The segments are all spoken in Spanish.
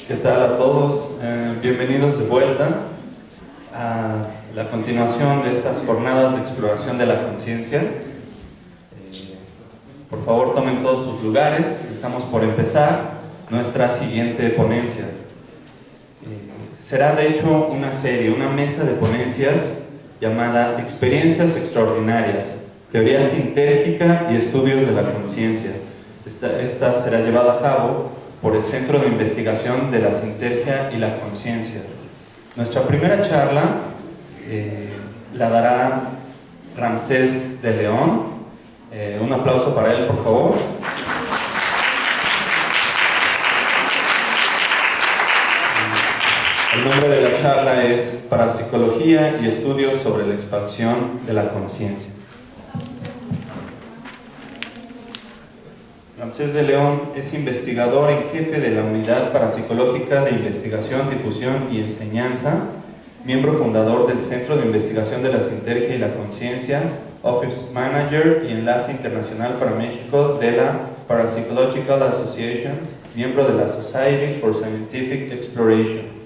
¿Qué tal a todos? Bienvenidos de vuelta a la continuación de estas jornadas de exploración de la conciencia. Por favor, tomen todos sus lugares. Estamos por empezar nuestra siguiente ponencia. Será de hecho una serie, una mesa de ponencias llamada Experiencias Extraordinarias, Teoría Sintérgica y Estudios de la Conciencia. Esta será llevada a cabo por el Centro de Investigación de la Sintergia y la Conciencia. Nuestra primera charla la dará Ramsés de León. Un aplauso para él, por favor. El nombre de la charla es Parapsicología y Estudios sobre la Expansión de la Conciencia. Ramsés de León es investigador en jefe de la Unidad Parapsicológica de Investigación, Difusión y Enseñanza, miembro fundador del Centro de Investigación de la Sintergia y la Conciencia, Office Manager y Enlace Internacional para México de la Parapsychological Association, miembro de la Society for Scientific Exploration.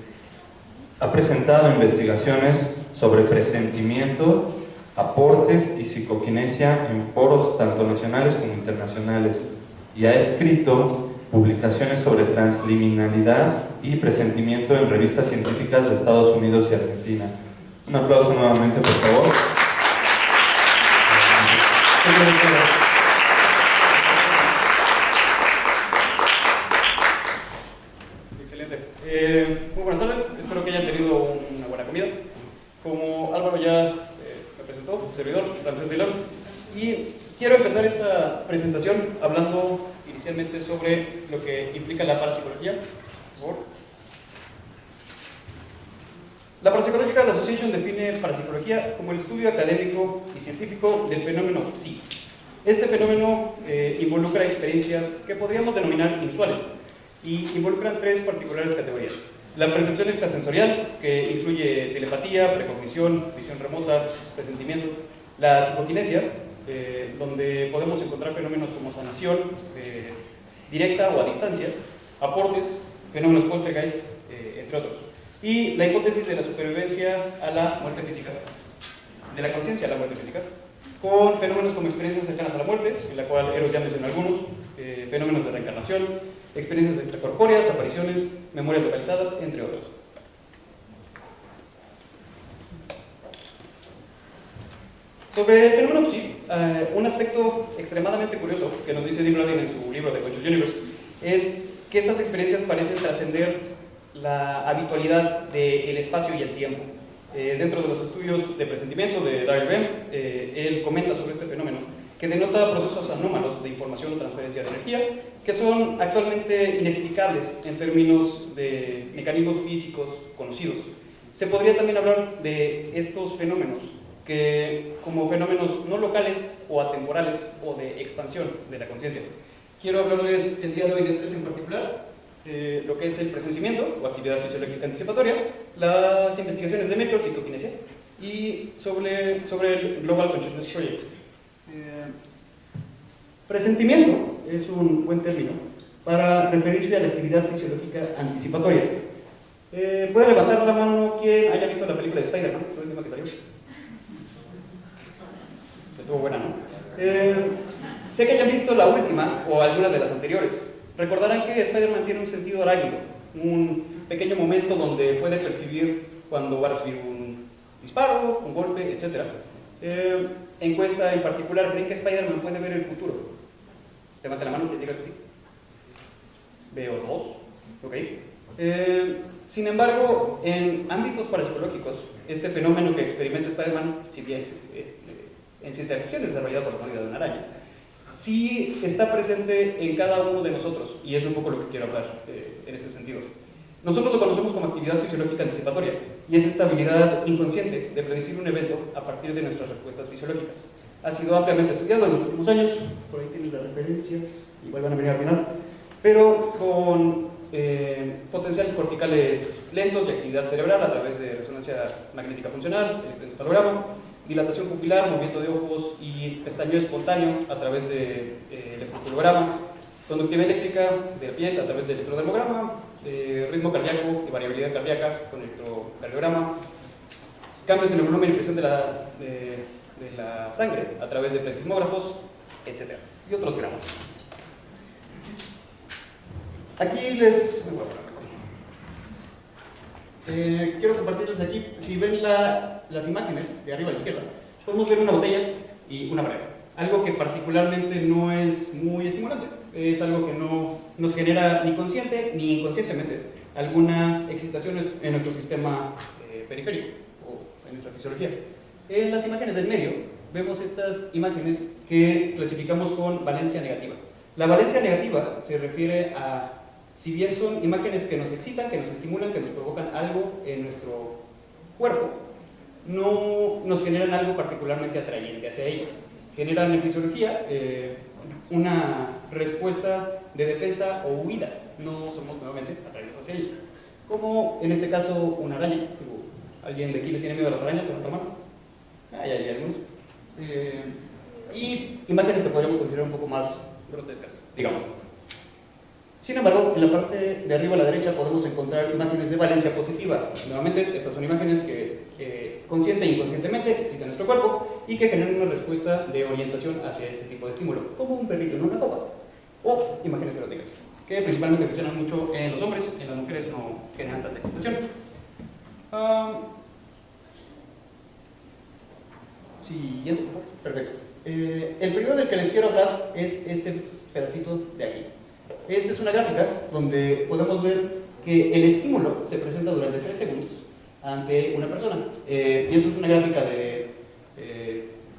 Ha presentado investigaciones sobre presentimiento, aportes y psicoquinesia en foros tanto nacionales como internacionales, y ha escrito publicaciones sobre transliminalidad y presentimiento en revistas científicas de Estados Unidos y Argentina. Un aplauso nuevamente, por favor. Excelente. Muy buenas tardes, espero que hayan tenido una buena comida. Como Álvaro ya me presentó, servidor, Ramsés de León, y quiero empezar esta presentación hablando inicialmente sobre lo que implica la parapsicología. Por favor. La Parapsychological Association define parapsicología como el estudio académico y científico del fenómeno psi. Este fenómeno involucra experiencias que podríamos denominar inusuales y involucran tres particulares categorías. La percepción extrasensorial, que incluye telepatía, precognición, visión remota, presentimiento. La psicoquinesia, donde podemos encontrar fenómenos como sanación directa o a distancia, aportes, fenómenos poltergeist, entre otros. Y la hipótesis de la supervivencia a la muerte física, de la conciencia a la muerte física, con fenómenos como experiencias cercanas a la muerte, en la cual Eros ya mencionó algunos, fenómenos de reencarnación, experiencias extracorpóreas, apariciones, memorias localizadas, entre otros. Sobre el fenómeno psi, un aspecto extremadamente curioso que nos dice Dean Radin en su libro The Conscious Universe es que estas experiencias parecen trascender la habitualidad del espacio y el tiempo. Dentro de los estudios de presentimiento de Daryl Bem, él comenta sobre este fenómeno que denota procesos anómalos de información o transferencia de energía que son actualmente inexplicables en términos de mecanismos físicos conocidos. Se podría también hablar de estos fenómenos que como fenómenos no locales o atemporales o de expansión de la conciencia. Quiero hablarles el día de hoy de tres en particular, lo que es el presentimiento o actividad fisiológica anticipatoria, las investigaciones de Merkel, psicoquinesia, y sobre el Global Consciousness Project. Presentimiento es un buen término para referirse a la actividad fisiológica anticipatoria. ¿Puede levantar la mano quien haya visto la película de Spider-Man, la última que salió? Estuvo buena, ¿no? Sé que hayan visto la última o alguna de las anteriores. Recordarán que Spider-Man tiene un sentido arácnido, un pequeño momento donde puede percibir cuando va a recibir un disparo, un golpe, etc. Encuesta en particular, ¿creen que Spider-Man puede ver el futuro? Levante la mano que diga que sí. Veo dos. Ok. Sin embargo, en ámbitos parapsicológicos, este fenómeno que experimenta Spider-Man, si bien en ciencia ficción es desarrollado por la humanidad de una araña, sí está presente en cada uno de nosotros, y es un poco lo que quiero hablar en este sentido. Nosotros lo conocemos como actividad fisiológica anticipatoria, y es esta habilidad inconsciente de predecir un evento a partir de nuestras respuestas fisiológicas. Ha sido ampliamente estudiado en los últimos años, por ahí tienen las referencias, igual van a venir al final, pero con potenciales corticales lentos de actividad cerebral a través de resonancia magnética funcional, electroencefalograma, dilatación pupilar, movimiento de ojos y pestañeo espontáneo a través de electroculograma, conductividad eléctrica de la piel a través de electrodermograma, ritmo cardíaco y variabilidad cardíaca con electrocardiograma, cambios en el volumen y presión de la sangre a través de pletismógrafos, etc. y otros grados. Aquí quiero compartirles aquí, si ven las imágenes de arriba a la izquierda, podemos ver una botella y una pared. Algo que particularmente no es muy estimulante, es algo que no nos genera ni consciente ni inconscientemente alguna excitación en nuestro sistema periférico o en nuestra fisiología. En las imágenes del medio vemos estas imágenes que clasificamos con valencia negativa. La valencia negativa se refiere a, si bien son imágenes que nos excitan, que nos estimulan, que nos provocan algo en nuestro cuerpo, no nos generan algo particularmente atrayente hacia ellas. Generan en fisiología una respuesta de defensa o huida. No somos nuevamente atraídos hacia ellas. Como en este caso una araña. ¿Alguien de aquí le tiene miedo a las arañas? Levanta la mano. Hay algunos. Y imágenes que podríamos considerar un poco más grotescas, digamos. Sin embargo, en la parte de arriba a la derecha podemos encontrar imágenes de valencia positiva. Nuevamente, estas son imágenes que consciente e inconscientemente excitan nuestro cuerpo y que generan una respuesta de orientación hacia ese tipo de estímulo, como un perrito en una copa, o imágenes eróticas, que principalmente funcionan mucho en los hombres, en las mujeres no generan tanta excitación. Siguiente, por favor. Perfecto. El periodo del que les quiero hablar es este pedacito de aquí. Esta es una gráfica donde podemos ver que el estímulo se presenta durante 3 segundos ante una persona. Y esta es una gráfica de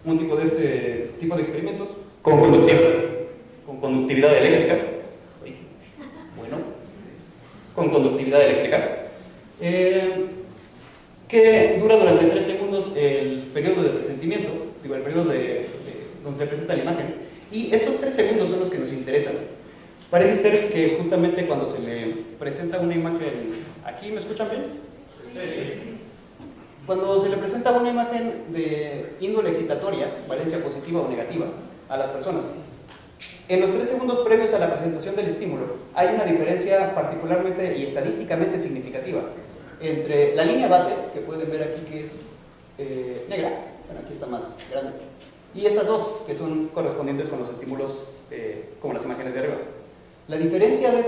un tipo de este tipo de experimentos con conductividad eléctrica. Bueno, con conductividad eléctrica. Que dura durante 3 segundos el periodo de presentimiento, digo, el periodo donde se presenta la imagen, y estos 3 segundos son los que nos interesan. Parece ser que justamente cuando se le presenta una imagen, ¿aquí me escuchan bien? Sí. Cuando se le presenta una imagen de índole excitatoria, valencia positiva o negativa, a las personas, en los 3 segundos previos a la presentación del estímulo, hay una diferencia particularmente y estadísticamente significativa entre la línea base, que pueden ver aquí que es negra, bueno, aquí está más grande, y estas dos, que son correspondientes con los estímulos como las imágenes de arriba. La diferencia de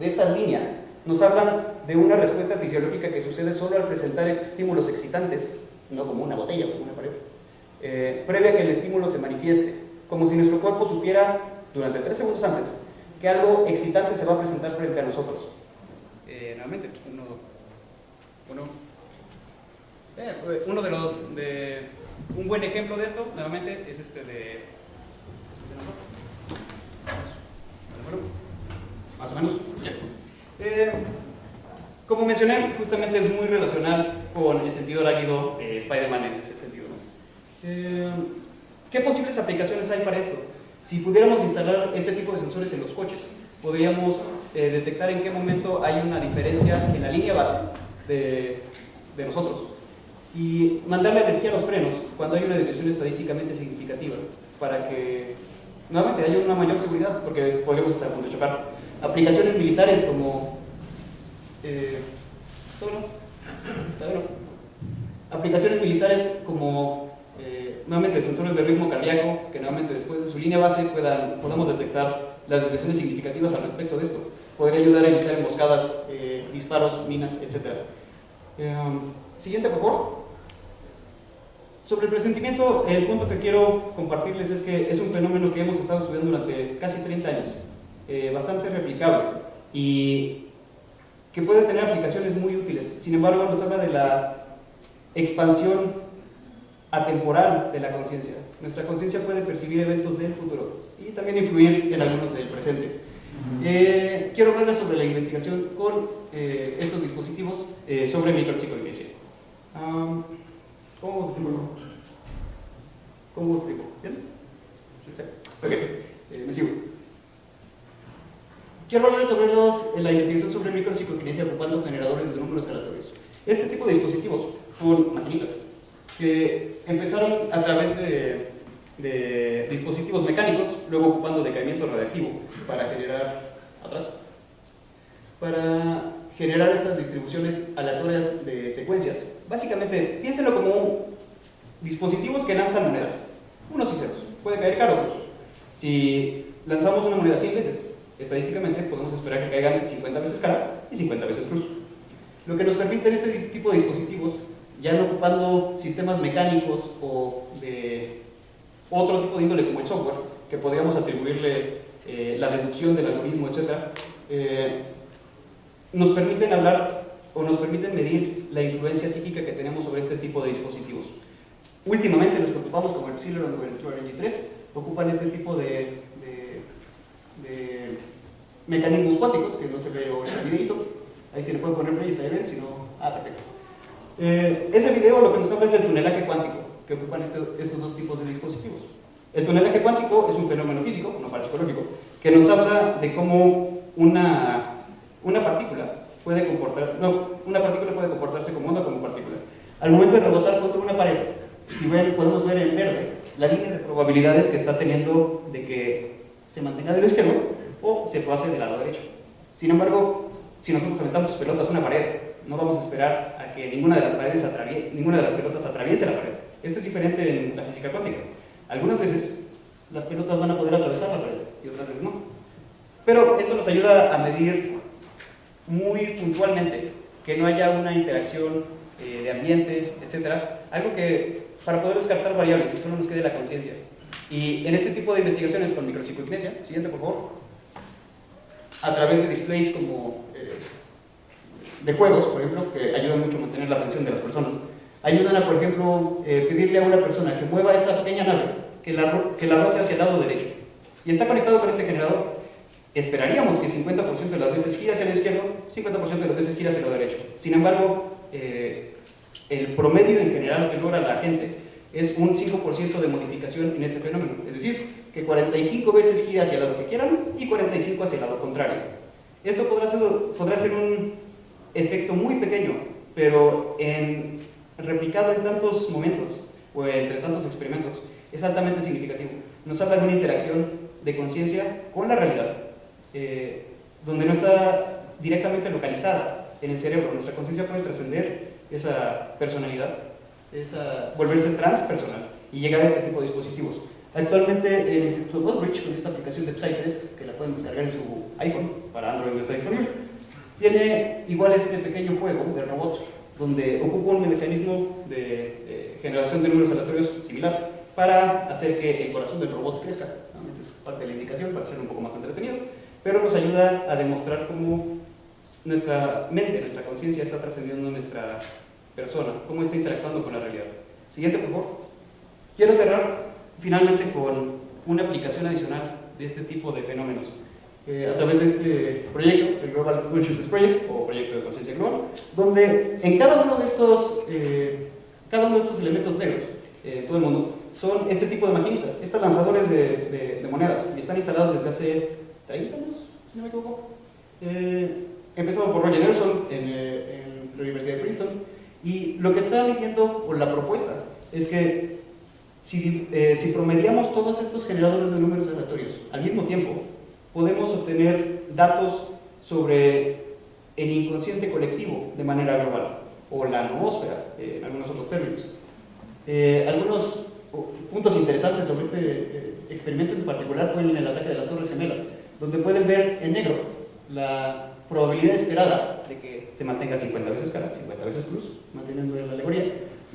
estas líneas nos hablan de una respuesta fisiológica que sucede solo al presentar estímulos excitantes, no como una botella o como una pared, previa a que el estímulo se manifieste, como si nuestro cuerpo supiera durante 3 segundos antes que algo excitante se va a presentar frente a nosotros. Nuevamente, un buen ejemplo de esto, nuevamente, es este de... Más o menos. Como mencioné, justamente es muy relacional con el sentido arácnido Spider-Man en ese sentido, ¿no? ¿Qué posibles aplicaciones hay para esto? Si pudiéramos instalar este tipo de sensores en los coches, podríamos detectar en qué momento hay una diferencia en la línea base de nosotros y mandarle energía a los frenos cuando hay una desviación estadísticamente significativa para que nuevamente haya una mayor seguridad, porque podríamos estar a punto de chocar. Aplicaciones militares como aplicaciones militares como nuevamente sensores de ritmo cardíaco, que nuevamente después de su línea base podamos detectar las desviaciones significativas al respecto de esto. Podría ayudar a evitar emboscadas, disparos, minas, etc. Siguiente, por favor. Sobre el presentimiento, el punto que quiero compartirles es que es un fenómeno que hemos estado estudiando durante casi 30 años, bastante replicable y que puede tener aplicaciones muy útiles. Sin embargo, nos habla de la expansión atemporal de la conciencia. Nuestra conciencia puede percibir eventos del futuro y también influir en algunos del presente. Quiero hablarles sobre la investigación con estos dispositivos sobre micropsicognesia. ¿Cómo explico? ¿Bien? Ok, me sigo. Quiero hablarles sobre la investigación sobre micropsicognesia ocupando generadores de números aleatorios. Este tipo de dispositivos son maquinitas que empezaron a través de dispositivos mecánicos, luego ocupando decaimiento radiactivo para generar estas distribuciones aleatorias de secuencias. Básicamente, piénsenlo como dispositivos que lanzan monedas, unos y ceros. Puede caer caros. Si lanzamos una moneda 100 veces, estadísticamente podemos esperar que caigan 50 veces cara y 50 veces cruz. Lo que nos permite este tipo de dispositivos, ya no ocupando sistemas mecánicos o de otro tipo de índole como el software, que podríamos atribuirle la deducción del algoritmo, etc., nos permiten hablar o nos permiten medir la influencia psíquica que tenemos sobre este tipo de dispositivos. Últimamente los que ocupamos, como el Celeron o el TrueNG3, ocupan este tipo de mecanismos cuánticos, que no se ve en el videito. Ahí se le puede poner play y está bien, si no... perfecto. Ese video lo que nos habla es del tunelaje cuántico, que ocupan estos dos tipos de dispositivos. El tunelaje cuántico es un fenómeno físico, no parapsicológico, que nos habla de cómo una partícula puede comportarse como onda, como partícula. Al momento de rebotar contra una pared, si ven, podemos ver en verde la línea de probabilidades que está teniendo de que se mantenga del lado izquierdo o se pase del lado derecho. Sin embargo, si nosotros aventamos pelotas a una pared, no vamos a esperar a que ninguna de las pelotas atraviese la pared. Esto es diferente en la física cuántica. Algunas veces las pelotas van a poder atravesar la pared y otras veces no. Pero esto nos ayuda a medir muy puntualmente que no haya una interacción de ambiente, etc. Algo que, para poder descartar variables, y solo nos quede la conciencia. Y en este tipo de investigaciones con micropsicognesia, siguiente por favor, a través de displays como de juegos, por ejemplo, que ayudan mucho a mantener la atención de las personas, ayudan a, por ejemplo, pedirle a una persona que mueva esta pequeña nave, que la rote hacia el lado derecho, y está conectado con este generador. Esperaríamos que 50% de las veces gira hacia el izquierdo, 50% de las veces gira hacia el lado derecho. Sin embargo, el promedio en general que logra la gente es un 5% de modificación en este fenómeno. Es decir, que 45 veces gira hacia el lado que quieran y 45 hacia el lado contrario. Esto podrá ser un efecto muy pequeño, pero replicado en tantos momentos o entre tantos experimentos, es altamente significativo. Nos habla de una interacción de conciencia con la realidad, donde no está directamente localizada en el cerebro. Nuestra conciencia puede trascender esa personalidad, volverse transpersonal y llegar a este tipo de dispositivos. Actualmente el Instituto Goldrich, con esta aplicación de Psy3, que la pueden descargar en su iPhone, para Android no está disponible, tiene igual este pequeño juego de robot, donde ocupa un mecanismo de generación de números aleatorios similar para hacer que el corazón del robot crezca. Es parte de la indicación para hacerlo un poco más entretenido, pero nos ayuda a demostrar cómo nuestra mente, nuestra conciencia está trascendiendo nuestra persona, cómo está interactuando con la realidad. Siguiente, por favor. Quiero cerrar finalmente con una aplicación adicional de este tipo de fenómenos. A través de este proyecto, el Global Consciousness Project, o Proyecto de Conciencia Global, donde en cada uno de estos elementos negros, todo el mundo, son este tipo de maquinitas, estas lanzadores de monedas, y están instaladas desde hace 30 años, si no me equivoco. Empezado por Roger Nelson en la Universidad de Princeton, y lo que está leyendo por la propuesta es que si promediamos todos estos generadores de números aleatorios al mismo tiempo, podemos obtener datos sobre el inconsciente colectivo de manera global, o la noósfera, en algunos otros términos. Algunos puntos interesantes sobre este experimento en particular fue en el ataque de las Torres Gemelas, donde pueden ver en negro la probabilidad esperada de que se mantenga 50 veces cara, 50 veces cruz, manteniendo la alegoría,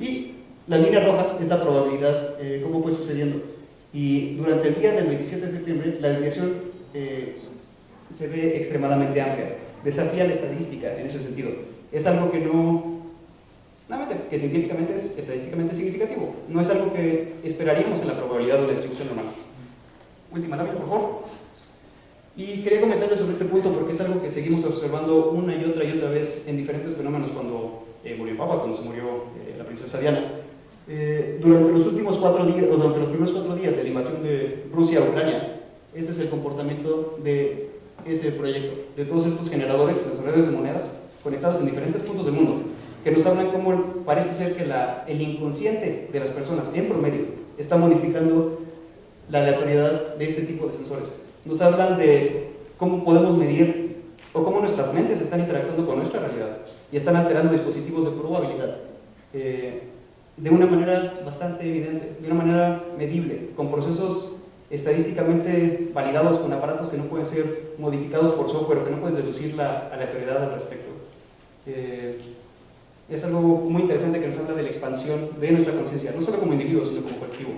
y la línea roja es la probabilidad, cómo fue sucediendo. Y durante el día del 27 de septiembre, la desviación se ve extremadamente amplia, desafía la estadística en ese sentido. Es algo que no Nuevamente, que científicamente es estadísticamente significativo. No es algo que esperaríamos en la probabilidad de la distribución normal. Última lámina, por favor. Y quería comentarles sobre este punto porque es algo que seguimos observando una y otra vez en diferentes fenómenos cuando murió el Papa, cuando se murió la princesa Diana. Durante los últimos 4 días, o durante los primeros 4 días de la invasión de Rusia a Ucrania, este es el comportamiento de ese proyecto, de todos estos generadores, las redes de monedas, conectados en diferentes puntos del mundo, que nos hablan cómo parece ser que el inconsciente de las personas, en promedio, está modificando la aleatoriedad de este tipo de sensores. Nos hablan de cómo podemos medir o cómo nuestras mentes están interactuando con nuestra realidad y están alterando dispositivos de probabilidad de una manera bastante evidente, de una manera medible, con procesos estadísticamente validados con aparatos que no pueden ser modificados por software o que no puedes deducir la aleatoriedad al respecto. Es algo muy interesante que nos habla de la expansión de nuestra conciencia, no solo como individuo, sino como colectivo.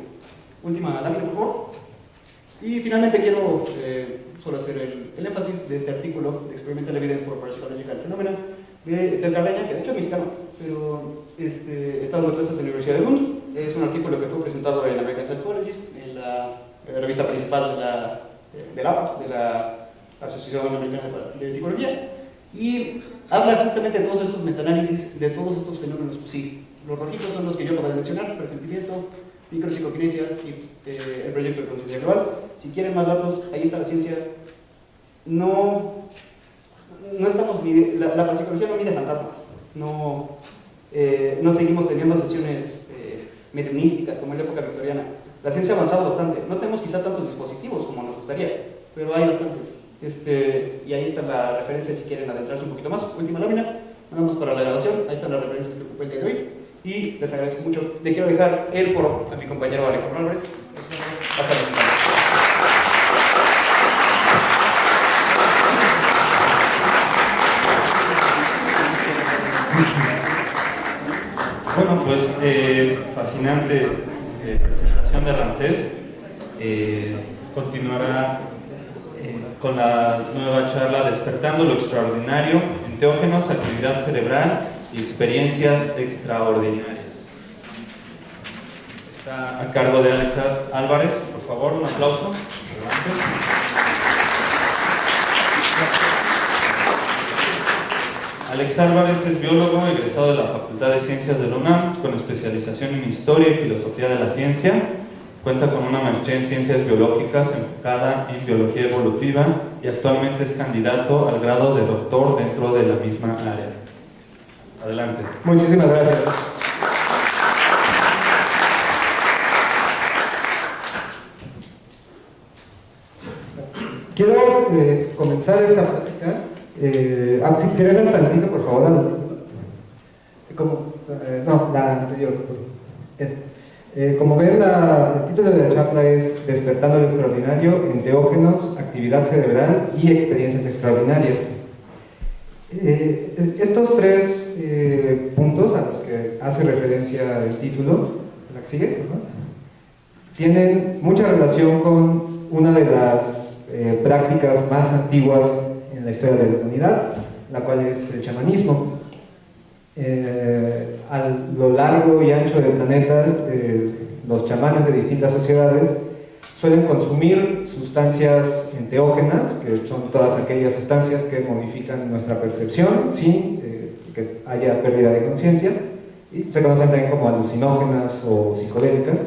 Última lámina, por favor. Y finalmente quiero solo hacer el énfasis de este artículo de Experimental Evidence for Parapsychological Phenomena de Etzel Cardeña, que de hecho es mexicano, pero está dando clases en la Universidad de Lund. Es un artículo que fue presentado en American Psychologist, en la revista principal de la Asociación Americana de Psicología, y habla justamente de todos estos metaanálisis, de todos estos fenómenos. Pues sí, los rojitos son los que yo acabo de mencionar: presentimiento, micropsicoquinesia y el proyecto de conciencia global. Si quieren más datos, ahí está la ciencia. No estamos la parapsicología no mide fantasmas, no seguimos teniendo sesiones mediunísticas como en la época victoriana. La ciencia ha avanzado bastante, no tenemos quizá tantos dispositivos como nos gustaría, pero hay bastantes. Y ahí está la referencia si quieren adentrarse un poquito más. Última lámina, nada más para la grabación. Ahí están las referencias que ocupé el día de hoy. Y les agradezco mucho. Le quiero dejar el foro a mi compañero Alejandro Álvarez. Bueno, pues fascinante presentación de Ramsés. Continuará con la nueva charla Despertando lo Extraordinario, Enteógenos, Actividad Cerebral y Experiencias Extraordinarias. Está a cargo de Alex Álvarez. Por favor, un aplauso. Adelante. Alex Álvarez es biólogo egresado de la Facultad de Ciencias de la UNAM, con especialización en Historia y Filosofía de la Ciencia. Cuenta con una maestría en Ciencias Biológicas enfocada en Biología Evolutiva y actualmente es candidato al grado de doctor dentro de la misma área. Adelante. Muchísimas gracias. Quiero comenzar esta plática. Si dejas tantito, por favor. No, la anterior. Como ven, el título de la charla es Despertando lo Extraordinario, Enteógenos, Actividad Cerebral y Experiencias Extraordinarias. Estos 3 puntos a los que hace referencia el título, la que sigue, ¿no?, tienen mucha relación con una de las prácticas más antiguas en la historia de la humanidad, la cual es el chamanismo. A lo largo y ancho del planeta, los chamanes de distintas sociedades suelen consumir sustancias enteógenas, que son todas aquellas sustancias que modifican nuestra percepción sin que haya pérdida de conciencia, y se conocen también como alucinógenas o psicodélicas.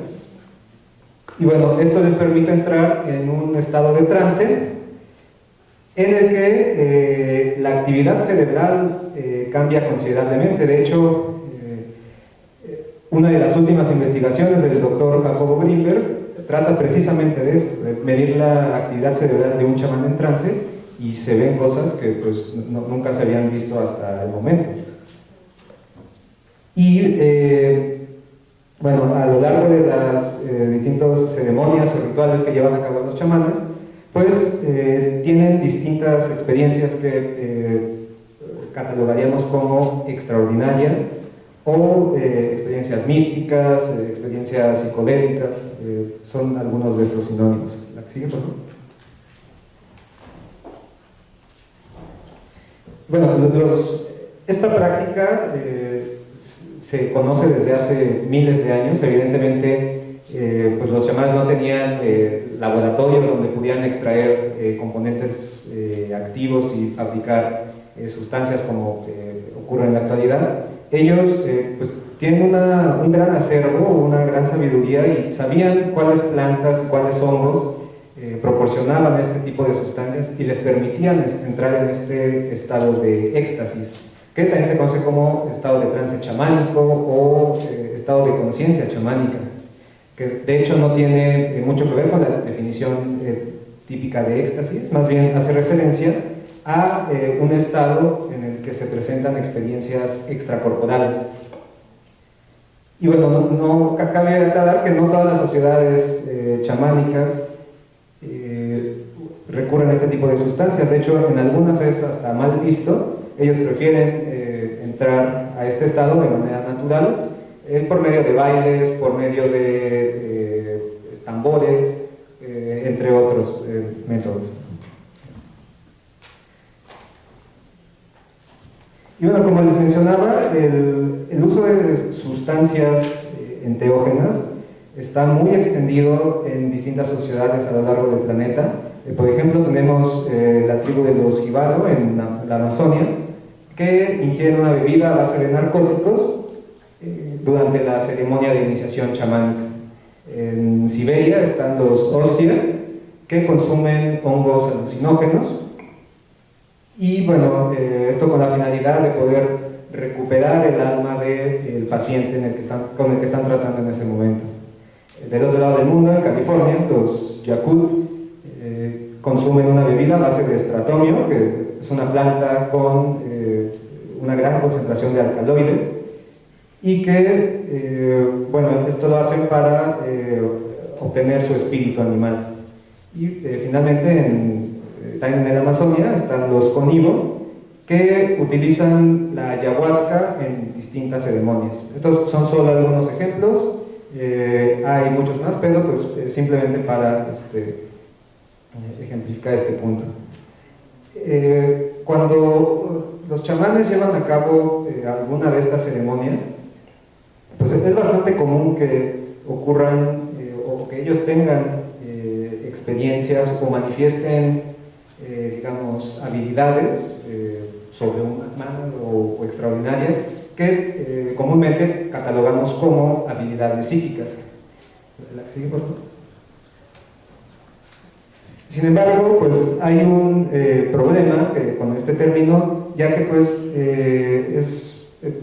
Y bueno, esto les permite entrar en un estado de trance en el que la actividad cerebral cambia considerablemente. De hecho, una de las últimas investigaciones del doctor Jacobo Grinberg trata precisamente de esto, de medir la actividad cerebral de un chamán en trance, y se ven cosas que pues, nunca se habían visto hasta el momento. Y bueno, a lo largo de las distintas ceremonias o rituales que llevan a cabo los chamanes, pues tienen distintas experiencias que catalogaríamos como extraordinarias, o experiencias místicas, experiencias psicodélicas, son algunos de estos sinónimos. ¿La que sigue, por favor? Esta práctica se conoce desde hace miles de años. Evidentemente, pues los chamanes no tenían laboratorios donde pudieran extraer componentes activos y fabricar sustancias como ocurre en la actualidad. Ellos pues tienen un gran acervo, una gran sabiduría, y sabían cuáles plantas y cuáles hongos proporcionaban este tipo de sustancias y les permitían entrar en este estado de éxtasis, que también se conoce como estado de trance chamánico o estado de conciencia chamánica, que de hecho no tiene mucho que ver con la definición típica de éxtasis, más bien hace referencia a un estado en el que se presentan experiencias extracorporales. Y bueno, no cabe aclarar que no todas las sociedades chamánicas recurren a este tipo de sustancias. De hecho, en algunas es hasta mal visto. Ellos prefieren entrar a este estado de manera natural, por medio de bailes, por medio de tambores, entre otros métodos. Y bueno, como les mencionaba, el uso de sustancias enteógenas está muy extendido en distintas sociedades a lo largo del planeta. Por ejemplo, tenemos la tribu de los Jibaro en la Amazonia, que ingieren una bebida a base de narcóticos durante la ceremonia de iniciación chamánica. En Siberia están los Ostia, que consumen hongos alucinógenos. Y bueno, esto con la finalidad de poder recuperar el alma del paciente con el que están tratando en ese momento. Del otro lado del mundo, en California, los Yakut consumen una bebida a base de estratomio, que es una planta con una gran concentración de alcaloides, y que, bueno, esto lo hacen para obtener su espíritu animal. Y finalmente, también en la Amazonia están los Conibo, que utilizan la ayahuasca en distintas ceremonias. Estos son solo algunos ejemplos, hay muchos más, pero pues simplemente para ejemplificar este punto. Cuando los chamanes llevan a cabo alguna de estas ceremonias, pues es bastante común que ocurran o que ellos tengan experiencias o manifiesten digamos, habilidades sobrehumanas o extraordinarias que comúnmente catalogamos como habilidades psíquicas. ¿La que sigue, por favor? Sin embargo, pues hay un problema con este término, ya que pues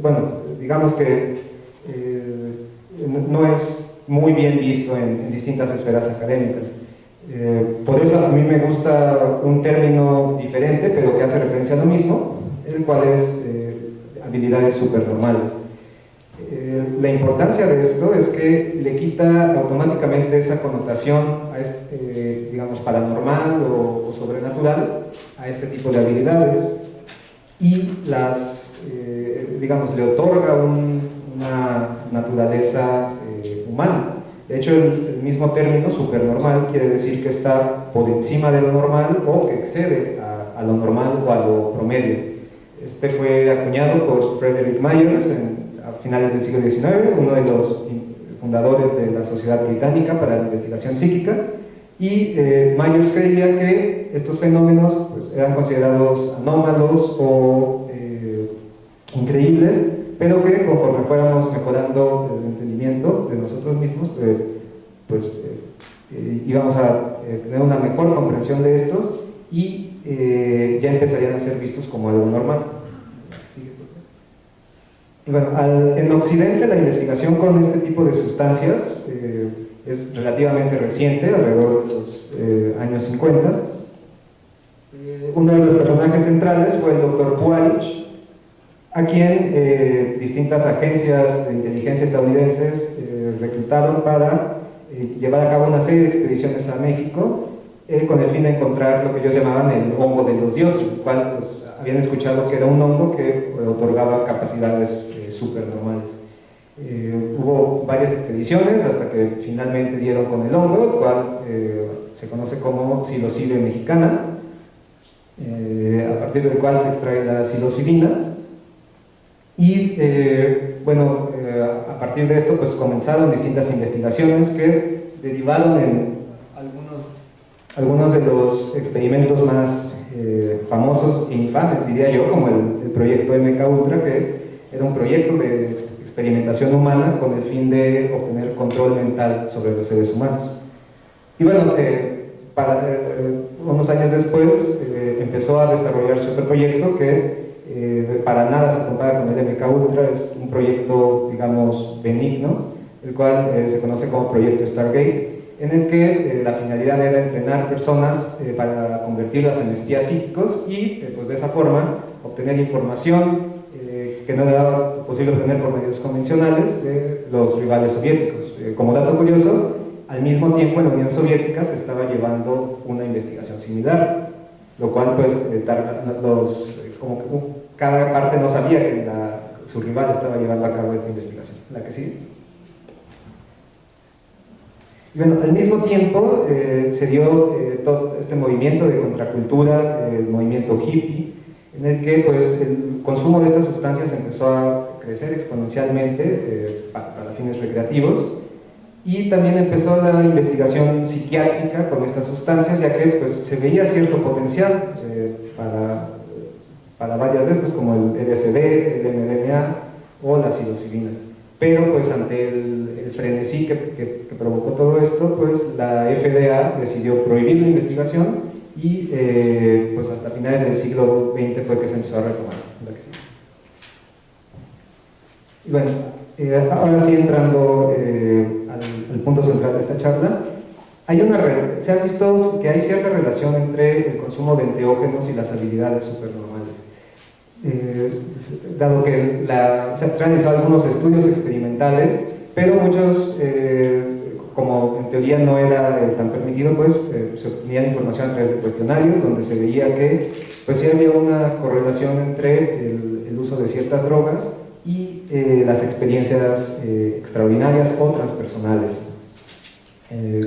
bueno, digamos que no es muy bien visto en distintas esferas académicas. Por eso a mí me gusta un término diferente, pero que hace referencia a lo mismo, el cual es habilidades supernormales. La importancia de esto es que le quita automáticamente esa connotación a digamos, paranormal o sobrenatural a este tipo de habilidades, y digamos, le otorga una naturaleza humana. De hecho, el mismo término supernormal quiere decir que está por encima de lo normal o que excede a lo normal o a lo promedio. Este fue acuñado por Frederick Myers a finales del siglo XIX, uno de los fundadores de la Sociedad Británica para la Investigación Psíquica, y Myers creía que estos fenómenos pues, eran considerados anómalos o increíbles, pero que conforme fuéramos mejorando el entendimiento de nosotros mismos, pues íbamos a tener una mejor comprensión de estos y ya empezarían a ser vistos como algo normal. Y bueno, en Occidente la investigación con este tipo de sustancias es relativamente reciente, alrededor de los años 50. Uno de los personajes centrales fue el Dr. Puarich, a quien distintas agencias de inteligencia estadounidenses reclutaron para llevar a cabo una serie de expediciones a México con el fin de encontrar lo que ellos llamaban el hongo de los dioses, el cual pues, habían escuchado que era un hongo que otorgaba capacidades supernormales. Hubo varias expediciones hasta que finalmente dieron con el hongo, el cual se conoce como psilocibe mexicana, a partir del cual se extrae la psilocibina. Y bueno, a partir de esto pues comenzaron distintas investigaciones que derivaron en algunos de los experimentos más famosos e infames, diría yo, como el proyecto MK Ultra, que era un proyecto de experimentación humana con el fin de obtener control mental sobre los seres humanos. Y bueno, unos años después empezó a desarrollarse otro proyecto que para nada se compara con el MK Ultra, es un proyecto, digamos, benigno, el cual se conoce como Proyecto Stargate, en el que la finalidad era entrenar personas para convertirlas en espías psíquicos y pues de esa forma obtener información que no era posible obtener por medios convencionales de los rivales soviéticos. Como dato curioso, al mismo tiempo en la Unión Soviética se estaba llevando una investigación similar, lo cual pues como que cada parte no sabía que su rival estaba llevando a cabo esta investigación. ¿La que sigue? Y bueno, al mismo tiempo se dio todo este movimiento de contracultura, el movimiento hippie, en el que pues, el consumo de estas sustancias empezó a crecer exponencialmente para fines recreativos, y también empezó la investigación psiquiátrica con estas sustancias, ya que pues, se veía cierto potencial para varias de estas, como el LSD, el MDMA o la psilocibina. Pero pues ante el frenesí que provocó todo esto, pues la FDA decidió prohibir la investigación y pues hasta finales del siglo XX fue que se empezó a retomar. Y bueno, ahora sí entrando al punto central de esta charla, se ha visto que hay cierta relación entre el consumo de enteógenos y las habilidades supernormales. Dado que se han realizado algunos estudios experimentales, pero muchos, como en teoría no era tan permitido, pues se obtenía información a través de cuestionarios donde se veía que pues sí había una correlación entre el uso de ciertas drogas y las experiencias extraordinarias o transpersonales.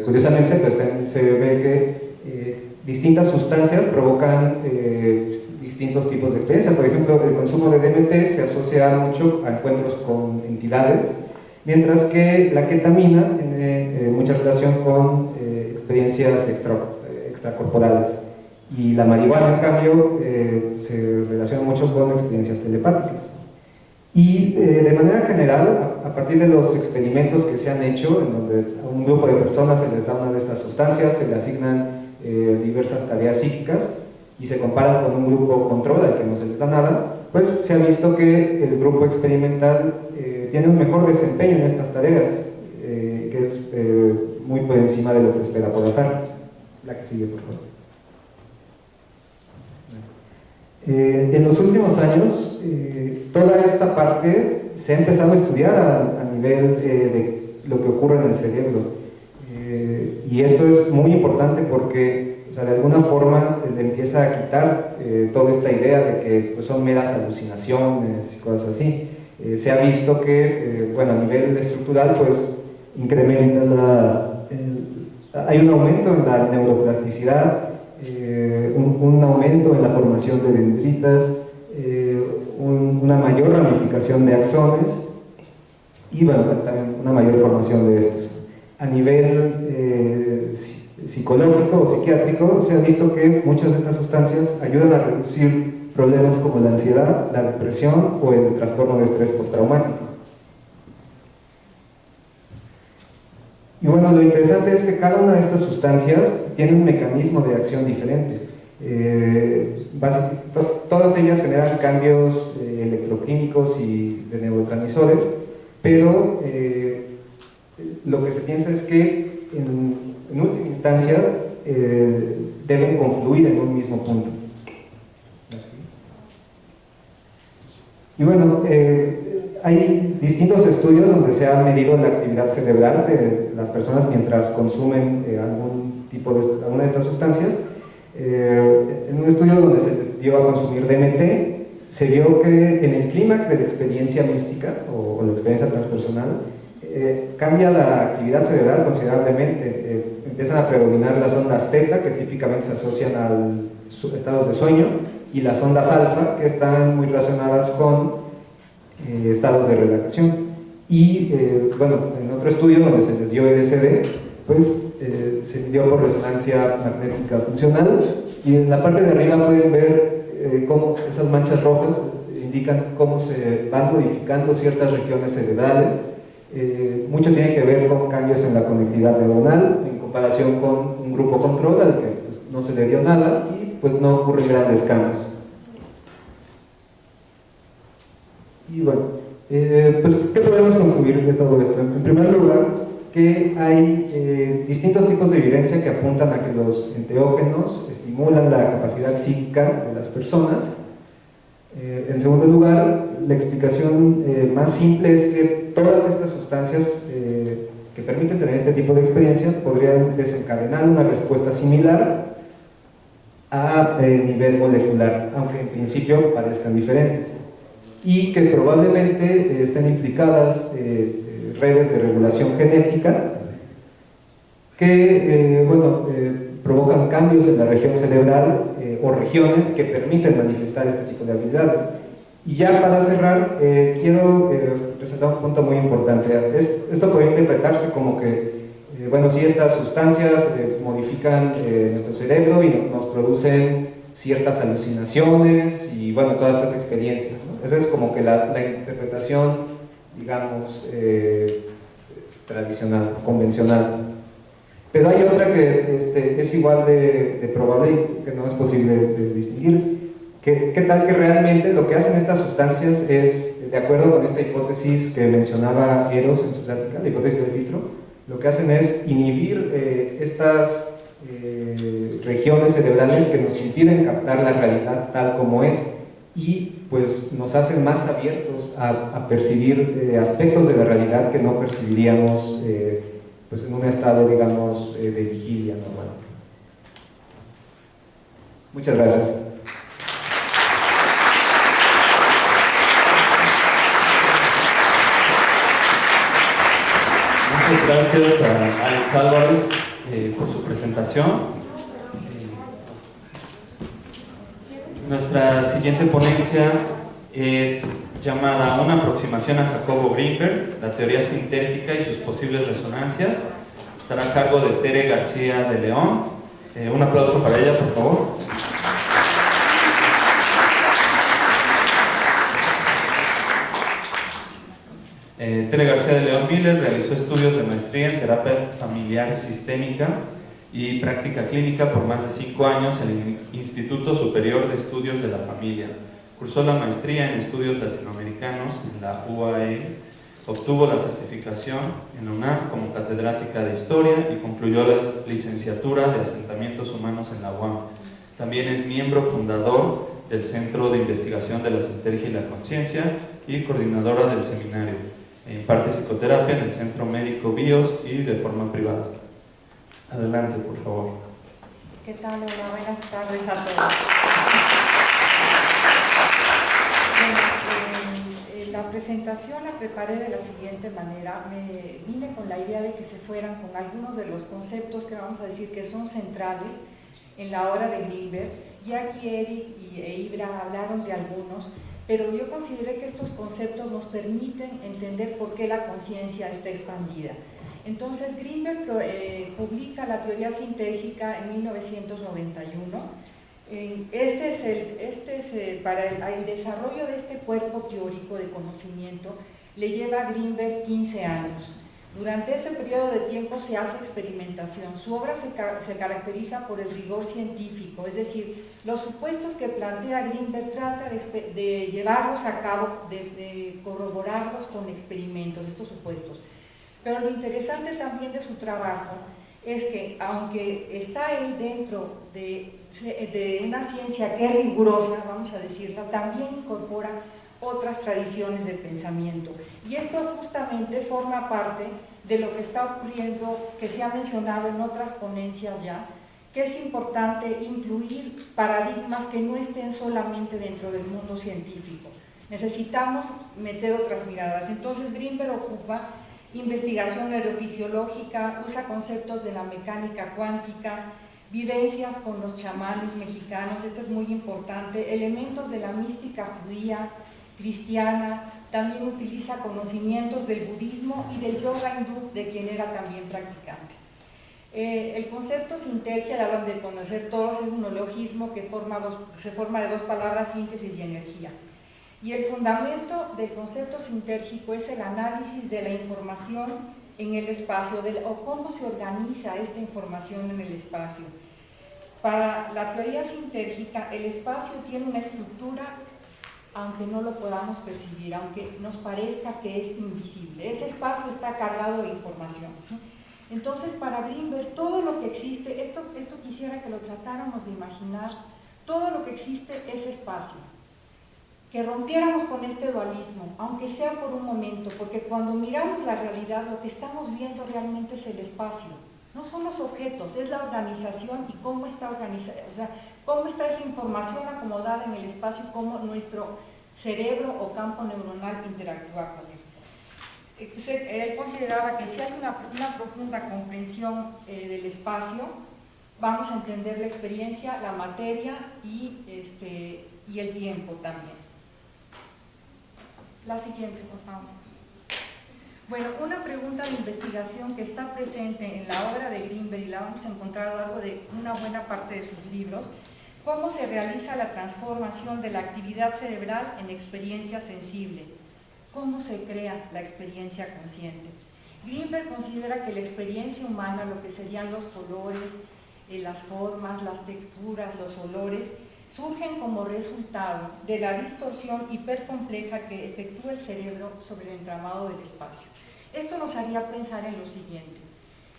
Curiosamente, pues se ve que distintas sustancias provocan distintos tipos de experiencias. Por ejemplo, el consumo de DMT se asocia mucho a encuentros con entidades, mientras que la ketamina tiene mucha relación con experiencias extracorporales, y la marihuana, en cambio, se relaciona mucho con experiencias telepáticas. Y de manera general, a partir de los experimentos que se han hecho, en donde a un grupo de personas se les da una de estas sustancias, se le asignan diversas tareas psíquicas y se comparan con un grupo control al que no se les da nada, pues se ha visto que el grupo experimental tiene un mejor desempeño en estas tareas, que es muy por encima de lo que se espera por azar. La que sigue, por favor. En los últimos años, toda esta parte se ha empezado a estudiar a nivel de lo que ocurre en el cerebro. Y esto es muy importante porque, o sea, de alguna forma le empieza a quitar toda esta idea de que pues, son meras alucinaciones y cosas así. Se ha visto que, bueno, a nivel estructural, pues incrementa hay un aumento en la neuroplasticidad, un aumento en la formación de dendritas, una mayor ramificación de axones y bueno, también una mayor formación de estos. A nivel psicológico o psiquiátrico se ha visto que muchas de estas sustancias ayudan a reducir problemas como la ansiedad, la depresión o el trastorno de estrés postraumático. Y bueno, lo interesante es que cada una de estas sustancias tiene un mecanismo de acción diferente. Todas ellas generan cambios electroquímicos y de neurotransmisores, pero lo que se piensa es que en última instancia deben confluir en un mismo punto. Y bueno, hay distintos estudios donde se ha medido la actividad cerebral de las personas mientras consumen alguna de estas sustancias. En un estudio donde se les dio a consumir DMT, se vio que en el clímax de la experiencia mística o la experiencia transpersonal cambia la actividad cerebral considerablemente. Empiezan a predominar las ondas teta, que típicamente se asocian a estados de sueño, y las ondas alfa, que están muy relacionadas con estados de relajación. Y bueno, en otro estudio donde se les dio LSD, pues se midió por resonancia magnética funcional, y en la parte de arriba pueden ver cómo esas manchas rojas indican cómo se van modificando ciertas regiones cerebrales. Mucho tiene que ver con cambios en la conectividad neuronal en comparación con un grupo control al que pues, no se le dio nada y pues no ocurren grandes cambios. Y bueno, pues ¿qué podemos concluir de todo esto? En primer lugar, que hay distintos tipos de evidencia que apuntan a que los enteógenos estimulan la capacidad psíquica de las personas. En segundo lugar, la explicación más simple es que todas estas sustancias que permiten tener este tipo de experiencias podrían desencadenar una respuesta similar a nivel molecular, aunque en principio parezcan diferentes, y que probablemente estén implicadas redes de regulación genética que provocan cambios en la región cerebral o regiones que permiten manifestar este tipo de habilidades. Y ya para cerrar, quiero resaltar un punto muy importante. Esto puede interpretarse como que, bueno, sí, estas sustancias modifican nuestro cerebro y nos producen ciertas alucinaciones y, bueno, todas estas experiencias, ¿no? Esa es como que la interpretación, digamos, tradicional, convencional. Pero hay otra que es igual de probable y que no es posible de distinguir. ¿Qué tal que realmente lo que hacen estas sustancias es, de acuerdo con esta hipótesis que mencionaba Eros en su plática, la hipótesis del filtro, lo que hacen es inhibir estas regiones cerebrales que nos impiden captar la realidad tal como es y pues nos hacen más abiertos a percibir aspectos de la realidad que no percibiríamos pues en un estado, digamos, de vigilia normal. Muchas gracias. Muchas gracias a Alex Álvarez por su presentación. Nuestra siguiente ponencia es llamada Una aproximación a Jacobo Grinberg, la teoría sintérgica y sus posibles resonancias. Estará a cargo de Tere García de León. Un aplauso para ella, por favor. Tere García de León Miller realizó estudios de maestría en terapia familiar sistémica y práctica clínica por más de 5 años en el Instituto Superior de Estudios de la Familia. Cursó la maestría en estudios latinoamericanos en la UAE, obtuvo la certificación en la UNAM como catedrática de Historia y concluyó la licenciatura de Asentamientos Humanos en la UAM. También es miembro fundador del Centro de Investigación de la Sintergia y la Conciencia y coordinadora del seminario. Imparte psicoterapia en el Centro Médico BIOS y de forma privada. Adelante, por favor. ¿Qué tal? Hola, buenas tardes a todos. Bueno, la presentación la preparé de la siguiente manera. Me vine con la idea de que se fueran con algunos de los conceptos que vamos a decir que son centrales en la obra de Grinberg. Ya aquí Eric e Ibra hablaron de algunos, pero yo consideré que estos conceptos nos permiten entender por qué la conciencia está expandida. Entonces Grinberg publica la teoría sintérgica en 1991. Para el desarrollo de este cuerpo teórico de conocimiento le lleva a Grinberg 15 años. Durante ese periodo de tiempo se hace experimentación. Su obra se caracteriza por el rigor científico, es decir, los supuestos que plantea Grinberg trata de llevarlos a cabo, de corroborarlos con experimentos, estos supuestos. Pero lo interesante también de su trabajo es que, aunque está él dentro de una ciencia que es rigurosa, vamos a decirlo, también incorpora otras tradiciones de pensamiento. Y esto justamente forma parte de lo que está ocurriendo, que se ha mencionado en otras ponencias ya, que es importante incluir paradigmas que no estén solamente dentro del mundo científico. Necesitamos meter otras miradas. Entonces Grinberg ocupa investigación neurofisiológica, usa conceptos de la mecánica cuántica, vivencias con los chamanes mexicanos, esto es muy importante, elementos de la mística judía, cristiana, también utiliza conocimientos del budismo y del yoga hindú, de quien era también practicante. El concepto sintergia, hablan de conocer todos, es un neologismo que se forma de dos palabras, síntesis y energía. Y el fundamento del concepto sintérgico es el análisis de la información en el espacio, o cómo se organiza esta información en el espacio. Para la teoría sintérgica, el espacio tiene una estructura, aunque no lo podamos percibir, aunque nos parezca que es invisible. Ese espacio está cargado de información, ¿sí? Entonces, para Greenberg, todo lo que existe, esto quisiera que lo tratáramos de imaginar, todo lo que existe es espacio. Que rompiéramos con este dualismo, aunque sea por un momento, porque cuando miramos la realidad, lo que estamos viendo realmente es el espacio. No son los objetos, es la organización y cómo está organizada, o sea, cómo está esa información acomodada en el espacio, cómo nuestro cerebro o campo neuronal interactúa con él. Él consideraba que si hay una profunda comprensión del espacio, vamos a entender la experiencia, la materia y el tiempo también. La siguiente, por favor. Bueno, una pregunta de investigación que está presente en la obra de Greenberg y la vamos a encontrar a lo largo de una buena parte de sus libros: ¿cómo se realiza la transformación de la actividad cerebral en experiencia sensible? ¿Cómo se crea la experiencia consciente? Greenberg considera que la experiencia humana, lo que serían los colores, las formas, las texturas, los olores, surgen como resultado de la distorsión hipercompleja que efectúa el cerebro sobre el entramado del espacio. Esto nos haría pensar en lo siguiente: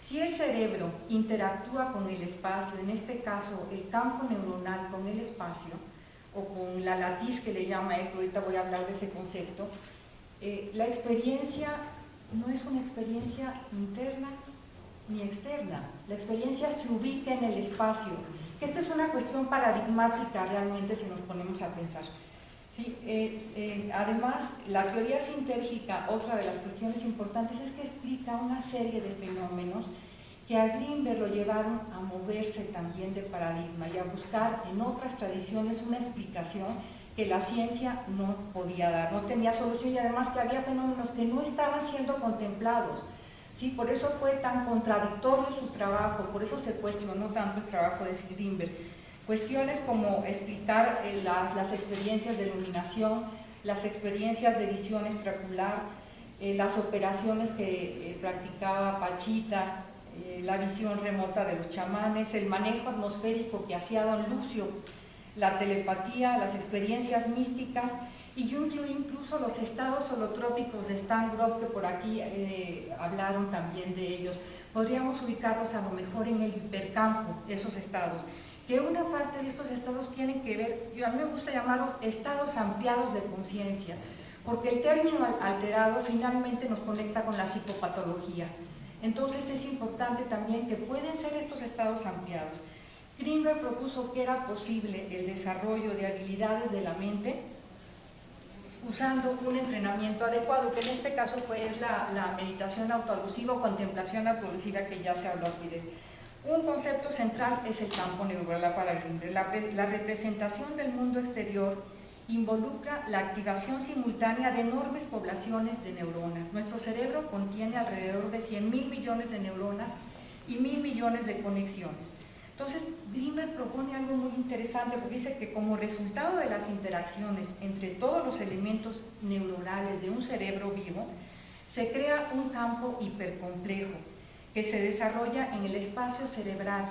si el cerebro interactúa con el espacio, en este caso el campo neuronal con el espacio, o con la latiz que le llama él, ahorita voy a hablar de ese concepto, la experiencia no es una experiencia interna ni externa, la experiencia se ubica en el espacio. Esta es una cuestión paradigmática realmente si nos ponemos a pensar. ¿Sí? Además, la teoría sintérgica, otra de las cuestiones importantes, es que explica una serie de fenómenos que a Greenberg lo llevaron a moverse también de paradigma y a buscar en otras tradiciones una explicación que la ciencia no podía dar, no tenía solución, y además que había fenómenos que no estaban siendo contemplados. ¿Sí? Por eso fue tan contradictorio su trabajo, por eso se cuestionó tanto el trabajo de Greenberg. Cuestiones como explicar las experiencias de iluminación, las experiencias de visión extraocular, las operaciones que practicaba Pachita, la visión remota de los chamanes, el manejo atmosférico que hacía Don Lucio, la telepatía, las experiencias místicas, y yo incluí incluso los estados holotrópicos de Stan Grof, que por aquí hablaron también de ellos. Podríamos ubicarlos a lo mejor en el hipercampo, esos estados, que una parte de estos estados tienen que ver, a mí me gusta llamarlos estados ampliados de conciencia, porque el término alterado finalmente nos conecta con la psicopatología. Entonces es importante también que pueden ser estos estados ampliados. Greenberg propuso que era posible el desarrollo de habilidades de la mente usando un entrenamiento adecuado, que en este caso es la meditación autoalusiva o contemplación autoalusiva, que ya se habló aquí de. Un concepto central es el campo neuronal para Greenberg. La representación del mundo exterior involucra la activación simultánea de enormes poblaciones de neuronas. Nuestro cerebro contiene alrededor de 100.000 millones de neuronas y 1.000 millones de conexiones. Entonces, Greenberg propone algo muy interesante, porque dice que como resultado de las interacciones entre todos los elementos neuronales de un cerebro vivo, se crea un campo hipercomplejo que se desarrolla en el espacio cerebral,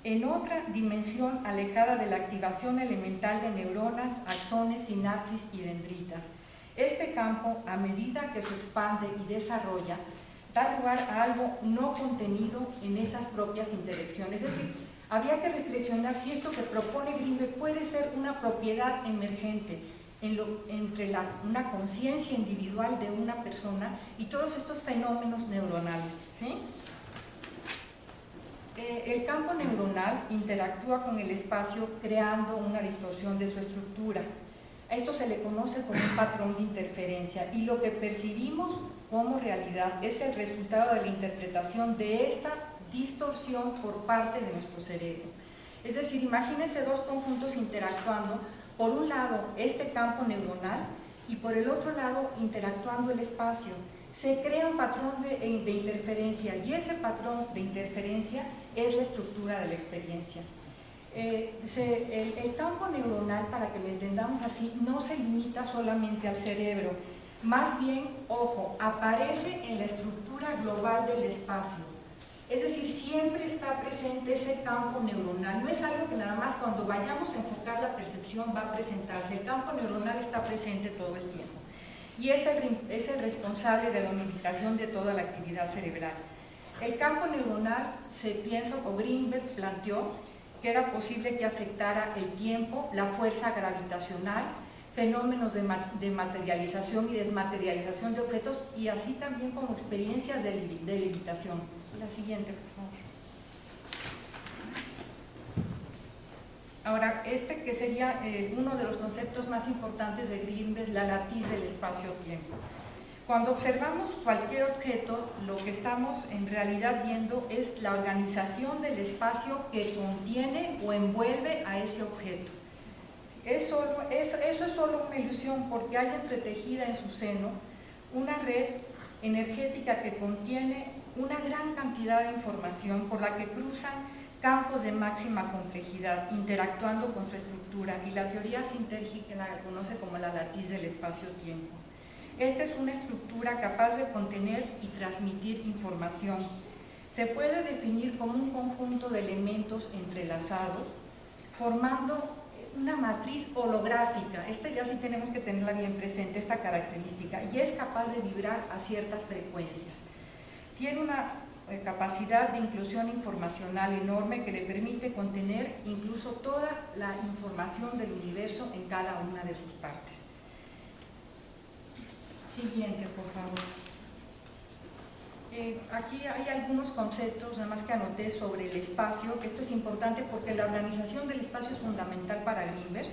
en otra dimensión alejada de la activación elemental de neuronas, axones, sinapsis y dendritas. Este campo, a medida que se expande y desarrolla, da lugar a algo no contenido en esas propias interacciones. Es decir, habría que reflexionar si esto que propone Greenberg puede ser una propiedad emergente entre una conciencia individual de una persona y todos estos fenómenos neuronales, ¿sí? El campo neuronal interactúa con el espacio creando una distorsión de su estructura. A esto se le conoce como un patrón de interferencia, y lo que percibimos como realidad es el resultado de la interpretación de esta distorsión por parte de nuestro cerebro. Es decir, imagínense dos conjuntos interactuando. Por un lado, este campo neuronal y por el otro lado, interactuando el espacio, se crea un patrón de interferencia, y ese patrón de interferencia es la estructura de la experiencia. El campo neuronal, para que lo entendamos así, no se limita solamente al cerebro, más bien, ojo, aparece en la estructura global del espacio. Es decir, siempre está presente ese campo neuronal, no es algo que nada más cuando vayamos a enfocar la percepción va a presentarse, el campo neuronal está presente todo el tiempo y es el responsable de la unificación de toda la actividad cerebral. El campo neuronal, se piensa, o Greenberg planteó que era posible que afectara el tiempo, la fuerza gravitacional, fenómenos de materialización y desmaterialización de objetos, y así también como experiencias de levitación. La siguiente, por favor. Ahora, que sería uno de los conceptos más importantes de Greenberg, la latiz del espacio-tiempo. Cuando observamos cualquier objeto, lo que estamos en realidad viendo es la organización del espacio que contiene o envuelve a ese objeto. Eso es solo una ilusión, porque hay entretejida en su seno una red energética que contiene una gran cantidad de información por la que cruzan campos de máxima complejidad, interactuando con su estructura, y la teoría sintérgica la conoce como la latiz del espacio-tiempo. Esta es una estructura capaz de contener y transmitir información. Se puede definir como un conjunto de elementos entrelazados, formando una matriz holográfica. Ya sí tenemos que tenerla bien presente, esta característica, y es capaz de vibrar a ciertas frecuencias. Tiene una capacidad de inclusión informacional enorme que le permite contener incluso toda la información del universo en cada una de sus partes. Siguiente, por favor. Aquí hay algunos conceptos, nada más que anoté, sobre el espacio, que esto es importante porque la organización del espacio es fundamental para Greenberg.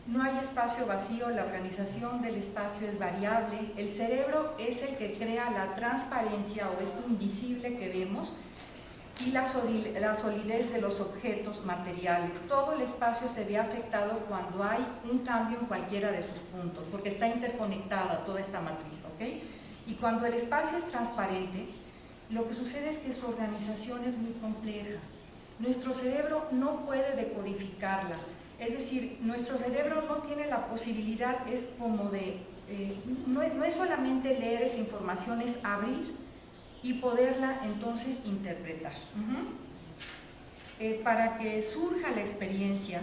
No hay espacio vacío, la organización del espacio es variable. El cerebro es el que crea la transparencia o esto invisible que vemos y la solidez de los objetos materiales. Todo el espacio se ve afectado cuando hay un cambio en cualquiera de sus puntos, porque está interconectada toda esta matriz, ¿ok? Y cuando el espacio es transparente, lo que sucede es que su organización es muy compleja. Nuestro cerebro no puede decodificarla. Es decir, nuestro cerebro no tiene la posibilidad, es como de, no es solamente leer esa información, es abrir y poderla entonces interpretar. Para que surja la experiencia,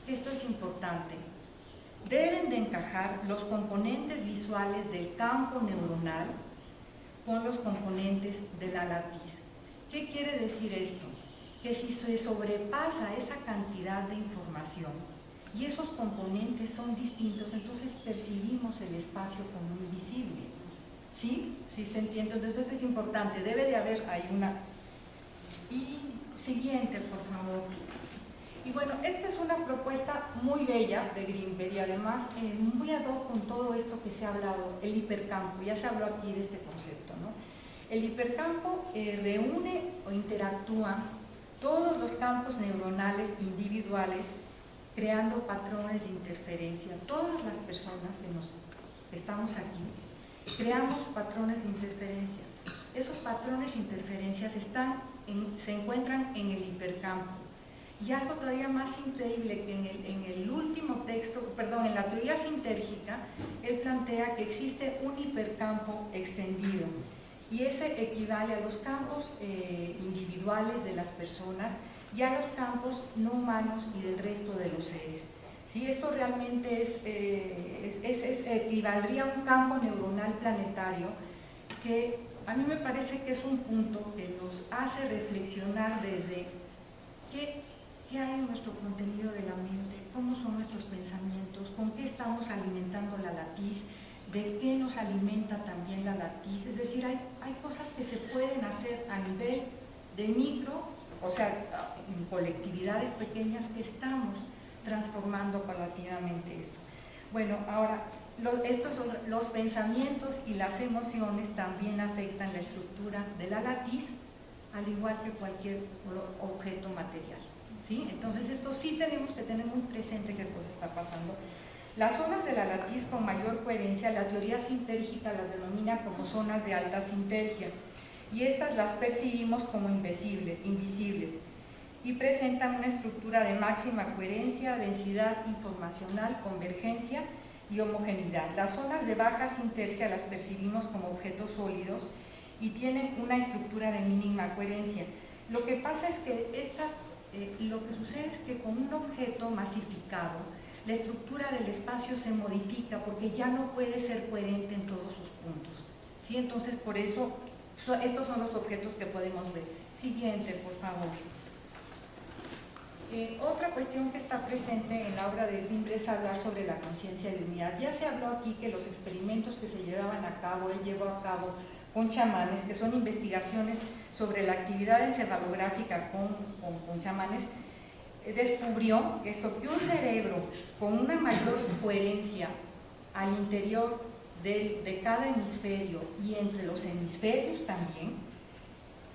esto es importante, deben de encajar los componentes visuales del campo neuronal con los componentes de la latiz. ¿Qué quiere decir esto? Que si se sobrepasa esa cantidad de información y esos componentes son distintos, entonces percibimos el espacio como invisible. ¿Sí? ¿Sí se entiende? Entonces esto es importante, debe de haber ahí una... Y siguiente, por favor. Y bueno, esta es una propuesta muy bella de Greenberg y además muy ad hoc con todo esto que se ha hablado, el hipercampo, ya se habló aquí de este concepto, ¿no? El hipercampo reúne o interactúa todos los campos neuronales individuales, creando patrones de interferencia. Todas las personas que estamos aquí creamos patrones de interferencia. Esos patrones de interferencias se encuentran en el hipercampo. Y algo todavía más increíble, que en el último texto, perdón, en la teoría sintérgica, él plantea que existe un hipercampo extendido. Y ese equivale a los campos individuales de las personas y a los campos no humanos y del resto de los seres. ¿Sí? Esto realmente equivaldría a un campo neuronal planetario que a mí me parece que es un punto que nos hace reflexionar desde qué hay en nuestro contenido de la mente, cómo son nuestros pensamientos, con qué estamos alimentando la latiz, de qué nos alimenta también la latiz. Es decir, hay cosas que se pueden hacer a nivel de micro, o sea, en colectividades pequeñas que estamos transformando paulatinamente esto. Bueno, ahora, estos son los pensamientos y las emociones también afectan la estructura de la latiz, al igual que cualquier objeto material. ¿Sí? Entonces, esto sí tenemos que tener muy presente qué cosa está pasando. Las zonas de la latiz con mayor coherencia, la teoría sintérgica las denomina como zonas de alta sintergia, y estas las percibimos como invisibles, y presentan una estructura de máxima coherencia, densidad informacional, convergencia y homogeneidad. Las zonas de baja sintergia las percibimos como objetos sólidos y tienen una estructura de mínima coherencia. Lo que pasa es que lo que sucede es que con un objeto masificado, la estructura del espacio se modifica porque ya no puede ser coherente en todos sus puntos, ¿sí? Entonces, por eso, estos son los objetos que podemos ver. Siguiente, por favor. Otra cuestión que está presente en la obra de Grimberg es hablar sobre la conciencia de unidad. Ya se habló aquí que los experimentos que se llevaban a cabo, él llevó a cabo con chamanes, que son investigaciones sobre la actividad encefalográfica con chamanes, descubrió esto, que un cerebro con una mayor coherencia al interior de cada hemisferio y entre los hemisferios también,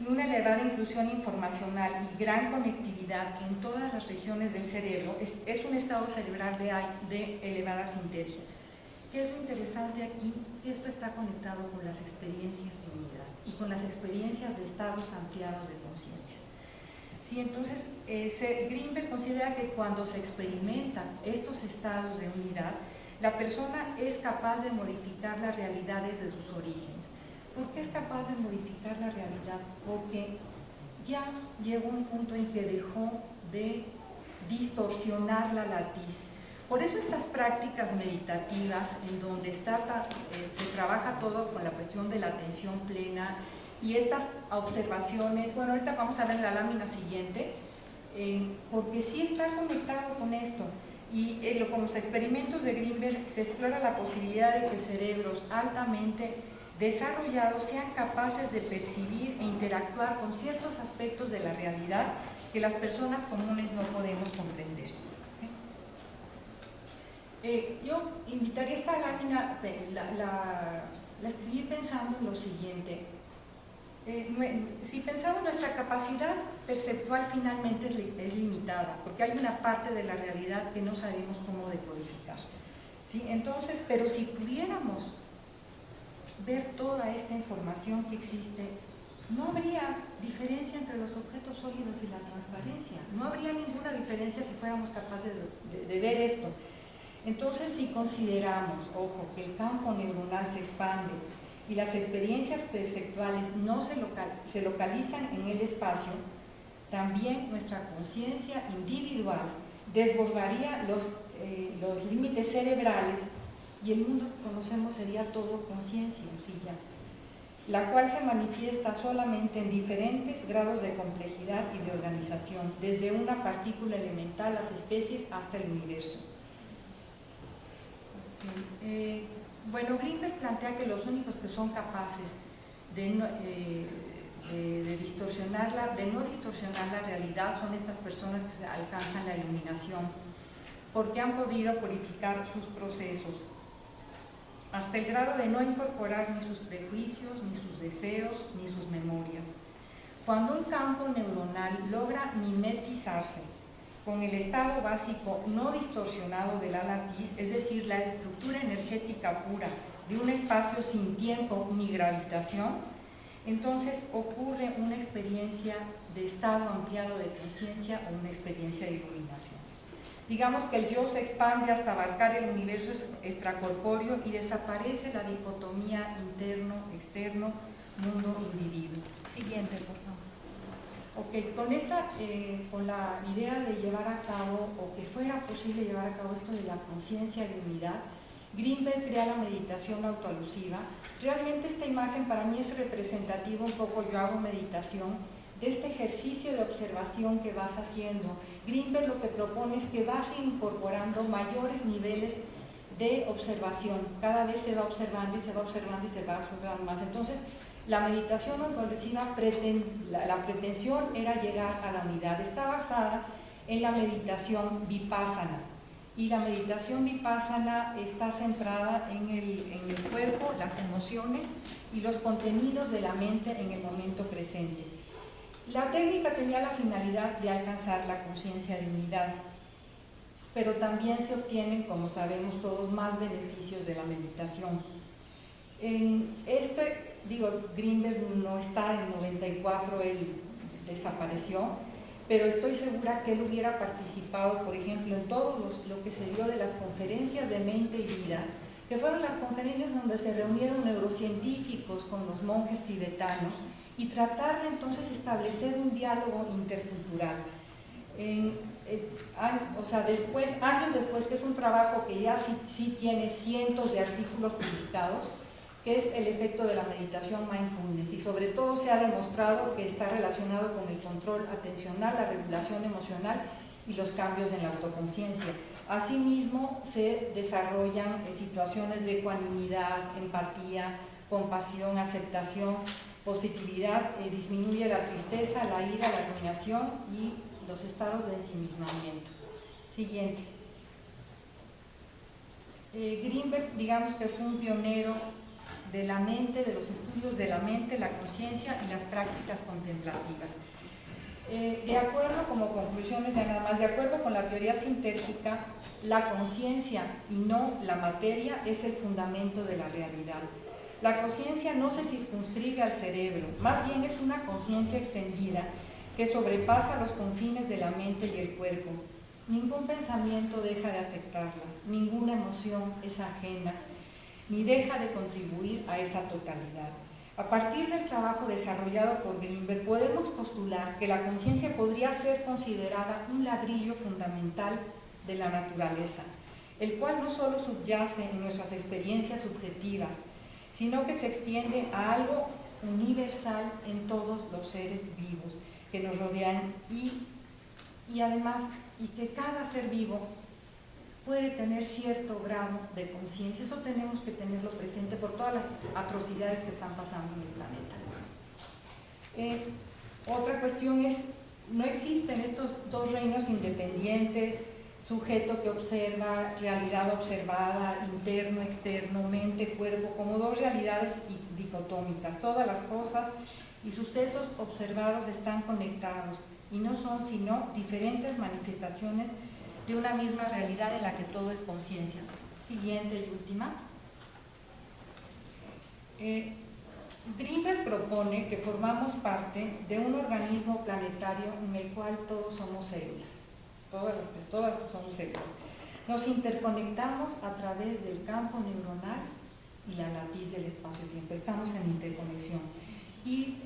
y una elevada inclusión informacional y gran conectividad en todas las regiones del cerebro, es un estado cerebral de elevada sintergia. ¿Qué es lo interesante aquí? Esto está conectado con las experiencias de unidad y con las experiencias de estados ampliados de conciencia. Sí, entonces, Grimberg considera que cuando se experimentan estos estados de unidad, la persona es capaz de modificar la realidad desde sus orígenes. ¿Por qué es capaz de modificar la realidad? Porque ya llegó un punto en que dejó de distorsionar la latiz. Por eso estas prácticas meditativas, en donde se trabaja todo con la cuestión de la atención plena y estas observaciones, bueno, ahorita vamos a ver en la lámina siguiente, porque sí está conectado con esto. Y con los experimentos de Grimberg se explora la posibilidad de que cerebros altamente desarrollados sean capaces de percibir e interactuar con ciertos aspectos de la realidad que las personas comunes no podemos comprender. Yo invitaría esta lámina, la escribí pensando en lo siguiente. Si pensamos, nuestra capacidad perceptual finalmente es limitada, porque hay una parte de la realidad que no sabemos cómo decodificar, ¿sí? Entonces, pero si pudiéramos ver toda esta información que existe, no habría diferencia entre los objetos sólidos y la transparencia, no habría ninguna diferencia si fuéramos capaces de ver esto. Entonces, si consideramos, ojo, que el campo neuronal se expande y las experiencias perceptuales no se localizan en el espacio, también nuestra conciencia individual desbordaría los límites cerebrales y el mundo que conocemos sería todo conciencia, sí, ya, la cual se manifiesta solamente en diferentes grados de complejidad y de organización, desde una partícula elemental, las especies, hasta el universo. Bueno, Grimberg plantea que los únicos que son capaces de no distorsionar la realidad son estas personas que alcanzan la iluminación, porque han podido purificar sus procesos hasta el grado de no incorporar ni sus prejuicios, ni sus deseos, ni sus memorias. Cuando un campo neuronal logra mimetizarse con el estado básico no distorsionado de la latiz, es decir, la estructura energética pura de un espacio sin tiempo ni gravitación, entonces ocurre una experiencia de estado ampliado de conciencia o una experiencia de iluminación. Digamos que el yo se expande hasta abarcar el universo extracorpóreo y desaparece la dicotomía interno-externo, mundo-individuo. Siguiente, por favor. Ok, con la idea de llevar a cabo, o que fuera posible llevar a cabo esto de la conciencia de unidad, Grimberg crea la meditación autoalusiva. Realmente esta imagen para mí es representativa, un poco yo hago meditación, de este ejercicio de observación que vas haciendo. Grimberg lo que propone es que vas incorporando mayores niveles de observación. Cada vez se va observando y se va observando y se va observando más. Entonces, la meditación autoalusiva, la pretensión era llegar a la unidad. Está basada en la meditación vipassana. Y la meditación vipassana está centrada en el cuerpo, las emociones y los contenidos de la mente en el momento presente. La técnica tenía la finalidad de alcanzar la conciencia de unidad. pero también se obtienen, como sabemos todos, más beneficios de la meditación. En Grinberg no está, en 94 él desapareció, pero estoy segura que él hubiera participado, por ejemplo, en todo lo que se dio de las conferencias de mente y vida, que fueron las conferencias donde se reunieron neurocientíficos con los monjes tibetanos y tratar de entonces establecer un diálogo intercultural. Años después, que es un trabajo que ya sí tiene cientos de artículos publicados, que es el efecto de la meditación mindfulness, y sobre todo se ha demostrado que está relacionado con el control atencional, la regulación emocional y los cambios en la autoconciencia. Asimismo, se desarrollan situaciones de ecuanimidad, empatía, compasión, aceptación, positividad, disminuye la tristeza, la ira, la rumiación y los estados de ensimismamiento. Siguiente. Grinberg, digamos que fue un pionero de la mente, de los estudios de la mente, la conciencia y las prácticas contemplativas. De acuerdo, como conclusiones ya nada más, de acuerdo con la teoría sintérgica, la conciencia y no la materia es el fundamento de la realidad. La conciencia no se circunscribe al cerebro, más bien es una conciencia extendida que sobrepasa los confines de la mente y el cuerpo. Ningún pensamiento deja de afectarla, ninguna emoción es ajena, ni deja de contribuir a esa totalidad. A partir del trabajo desarrollado por Grinberg, podemos postular que la conciencia podría ser considerada un ladrillo fundamental de la naturaleza, el cual no solo subyace en nuestras experiencias subjetivas, sino que se extiende a algo universal en todos los seres vivos que nos rodean y además, y que cada ser vivo puede tener cierto grado de conciencia. Eso tenemos que tenerlo presente por todas las atrocidades que están pasando en el planeta. Otra cuestión es, no existen estos dos reinos independientes, sujeto que observa, realidad observada, interno, externo, mente, cuerpo, como dos realidades dicotómicas. Todas las cosas y sucesos observados están conectados y no son sino diferentes manifestaciones de una misma realidad en la que todo es conciencia. Siguiente y última. Grinberg propone que formamos parte de un organismo planetario en el cual todos somos células. Todas somos células. Nos interconectamos a través del campo neuronal y la latiz del espacio-tiempo. Estamos en interconexión. Y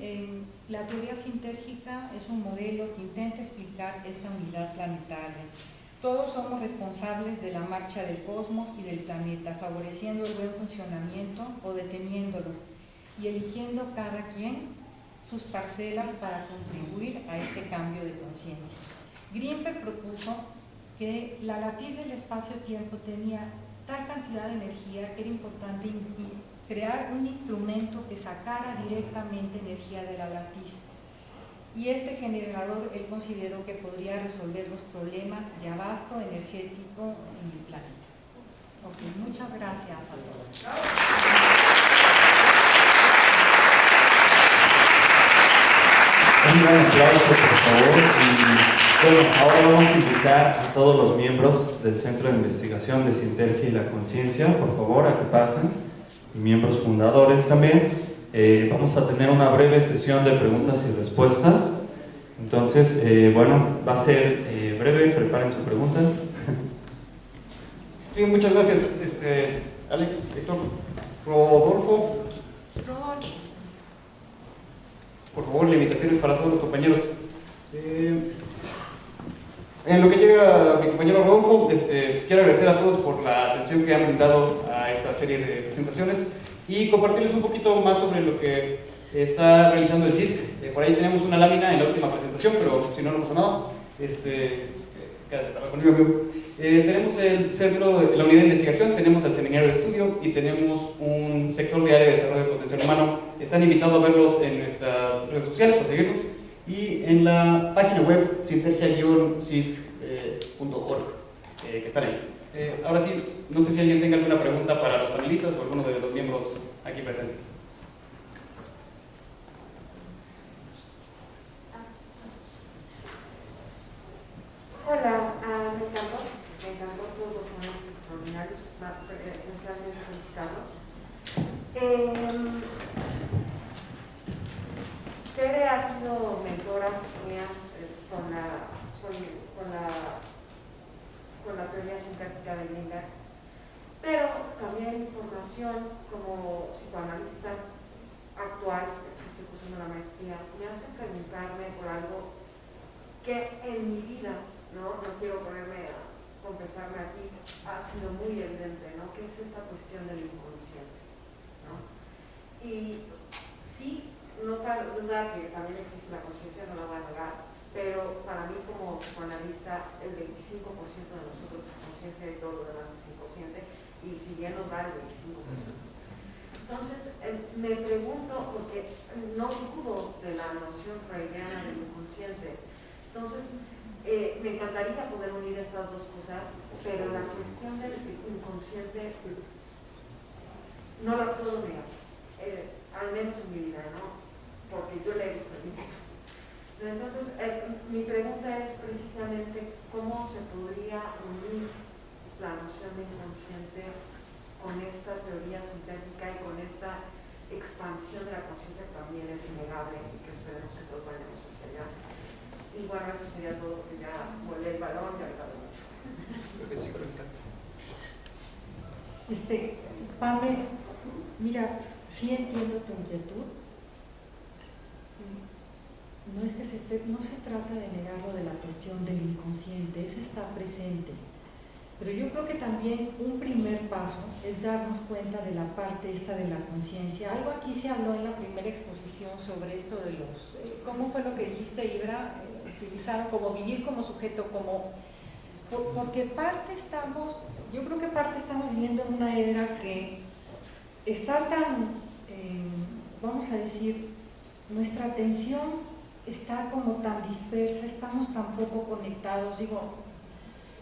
la teoría sintérgica es un modelo que intenta explicar esta unidad planetaria. Todos somos responsables de la marcha del cosmos y del planeta, favoreciendo el buen funcionamiento o deteniéndolo, y eligiendo cada quien sus parcelas para contribuir a este cambio de conciencia. Grinberg propuso que la latiz del espacio-tiempo tenía tal cantidad de energía que era importante crear un instrumento que sacara directamente energía de la latiz. Y este generador él consideró que podría resolver los problemas de abasto energético en el planeta. Ok, muchas gracias a todos. Un gran aplauso, por favor. Y bueno, ahora vamos a invitar a todos los miembros del Centro de Investigación de Sintergia y la Conciencia, por favor, a que pasen, y miembros fundadores también. Vamos a tener una breve sesión de preguntas y respuestas. Entonces, bueno, va a ser breve, preparen sus preguntas. Sí, muchas gracias, Alex, Héctor, Rodolfo. Por favor, limitaciones para todos los compañeros. En lo que llega mi compañero Rodolfo, quiero agradecer a todos por la atención que han brindado a esta serie de presentaciones y compartirles un poquito más sobre lo que está realizando el CISC. Por ahí tenemos una lámina en la última presentación, pero si no, no pasa nada. Tenemos el centro de la unidad de investigación, tenemos el seminario de estudio y tenemos un sector de área de desarrollo de potencial humano. Están invitados a verlos en nuestras redes sociales, para seguirnos, y en la página web sintergia-cisc.org, que están ahí. Ahora sí, no sé si alguien tenga alguna pregunta para los panelistas o alguno de los miembros aquí presentes. Hola, me encantó esencialmente mexicanos. Tere ha sido mentora mía con la teoría sintética de Greenberg, pero también mi formación como psicoanalista actual, que estoy cursando la maestría, me hace preguntarme por algo que en mi vida, no quiero confesarme aquí, ha sido muy evidente, ¿no? Que es esta cuestión del inconsciente, ¿no? Y sí, no cabe duda que también existe la conciencia, no la voy a negar, pero para mí como psicoanalista el 25% de nosotros es conciencia y todo lo demás es inconsciente, y si bien nos da el 25%. Entonces, me pregunto, porque no dudo de la noción freudiana del inconsciente, entonces me encantaría poder unir estas dos cosas, pero la cuestión del inconsciente no la puedo negar, al menos en mi vida, ¿no? Porque yo le he visto en mi vida. Entonces, mi pregunta es precisamente cómo se podría unir la noción de inconsciente con esta teoría sintética y con esta expansión de la conciencia que también es innegable y que esperemos que todos vayamos hacia allá. Y bueno, eso sería todo, porque ya volé el balón y ahorita lo mucho. Creo que sí, conectado. Pame, mira, sí entiendo tu inquietud. No se trata de negarlo de la cuestión del inconsciente, ese está presente. Pero yo creo que también un primer paso es darnos cuenta de la parte esta de la conciencia. Algo aquí se habló en la primera exposición sobre esto de los... ¿Cómo fue lo que dijiste, Ibra? Utilizaron como vivir como sujeto, porque yo creo que parte estamos viviendo en una era que está tan, vamos a decir, nuestra atención está como tan dispersa, estamos tan poco conectados,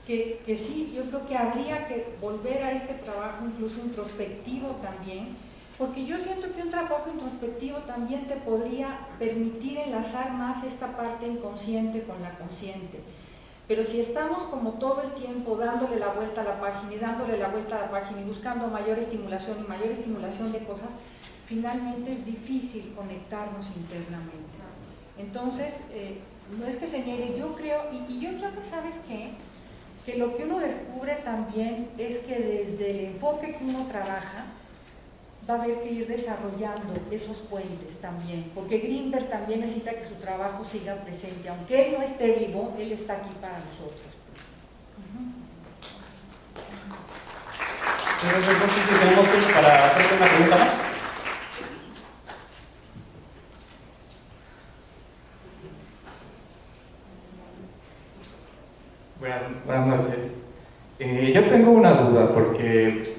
que sí, yo creo que habría que volver a este trabajo incluso introspectivo también, porque yo siento que un trabajo introspectivo también te podría permitir enlazar más esta parte inconsciente con la consciente. Pero si estamos como todo el tiempo dándole la vuelta a la página y dándole la vuelta a la página y buscando mayor estimulación y mayor estimulación de cosas, finalmente es difícil conectarnos internamente. Entonces, no es que se niegue, yo creo, y yo creo que, ¿sabes qué? Que lo que uno descubre también es que desde el enfoque que uno trabaja, va a haber que ir desarrollando esos puentes también, porque Greenberg también necesita que su trabajo siga presente, aunque él no esté vivo, él está aquí para nosotros. Entonces, no sé si tenemos tiempo para hacerte una pregunta más. Buenas noches. Yo tengo una duda porque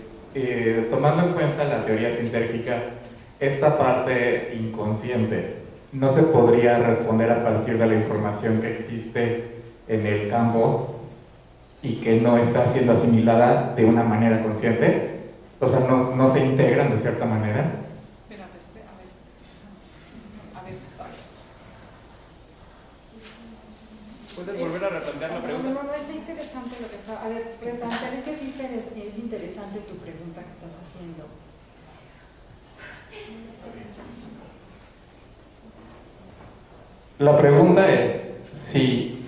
tomando en cuenta la teoría sintérgica, esta parte inconsciente no se podría responder a partir de la información que existe en el campo y que no está siendo asimilada de una manera consciente, o sea, no se integran de cierta manera. ¿Puedes volver a replantear la pregunta? No, está interesante lo que está... A ver, replantear, que sí es interesante tu pregunta que estás haciendo. La pregunta es si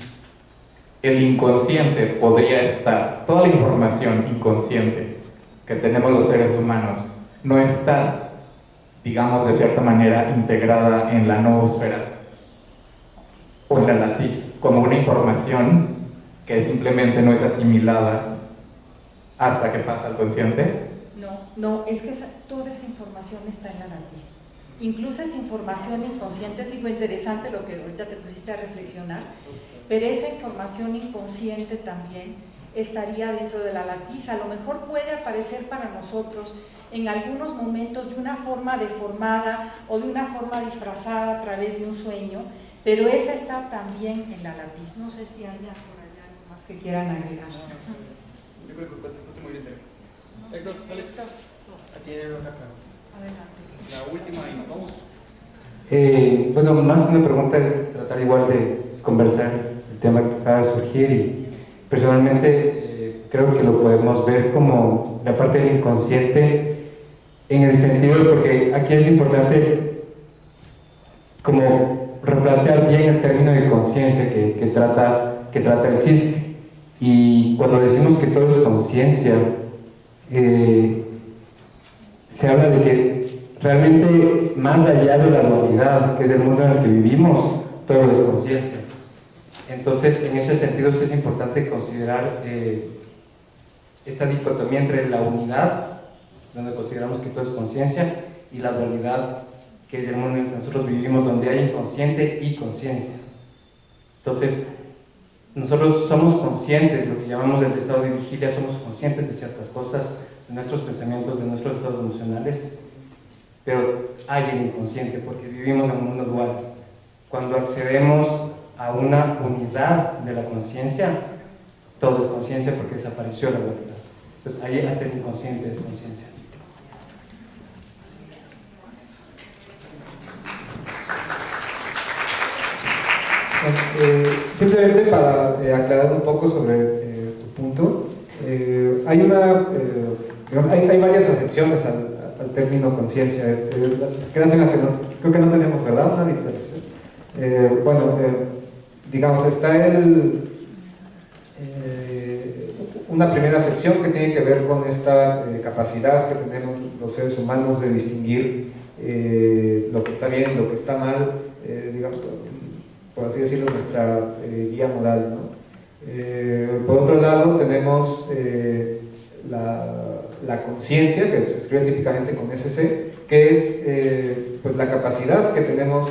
el inconsciente podría estar, toda la información inconsciente que tenemos los seres humanos no está, digamos, de cierta manera integrada en la noósfera o en la latiz, como una información que simplemente no es asimilada hasta que pasa al consciente. No, es que toda esa información está en la latiz. Incluso esa información inconsciente, es algo interesante lo que ahorita te pusiste a reflexionar, pero esa información inconsciente también estaría dentro de la latiz. A lo mejor puede aparecer para nosotros en algunos momentos de una forma deformada o de una forma disfrazada a través de un sueño, pero esa está también en la latiz. No sé si haya por allá algo más que quieran agregar. Yo creo que contestaste muy bien, Tere. Héctor, Alex, aquí hay una pregunta. Adelante. La última y nos vamos. Bueno, más que una pregunta es tratar igual de conversar el tema que acaba de surgir y personalmente creo que lo podemos ver como la parte del inconsciente, en el sentido, porque aquí es importante como replantear bien el término de conciencia que trata el CISC. Y cuando decimos que todo es conciencia, se habla de que realmente más allá de la dualidad, que es el mundo en el que vivimos, todo es conciencia. Entonces, en ese sentido es importante considerar esta dicotomía entre la unidad, donde consideramos que todo es conciencia, y la dualidad, que es el mundo en el que nosotros vivimos, donde hay inconsciente y conciencia. Entonces, nosotros somos conscientes, lo que llamamos el estado de vigilia, somos conscientes de ciertas cosas, de nuestros pensamientos, de nuestros estados emocionales, pero hay el inconsciente, porque vivimos en un mundo dual. Cuando accedemos a una unidad de la conciencia, todo es conciencia porque desapareció la dualidad. Entonces, ahí hasta el inconsciente es conciencia. Simplemente para aclarar un poco sobre tu punto, hay varias acepciones al término conciencia. Creo que no tenemos, ¿verdad? Una diferencia. Digamos, está una primera acepción que tiene que ver con esta capacidad que tenemos los seres humanos de distinguir lo que está bien y lo que está mal, digamos, por así decirlo, nuestra guía moral, ¿no? Por otro lado, tenemos la conciencia, que se escribe típicamente con SC, que es pues la capacidad que tenemos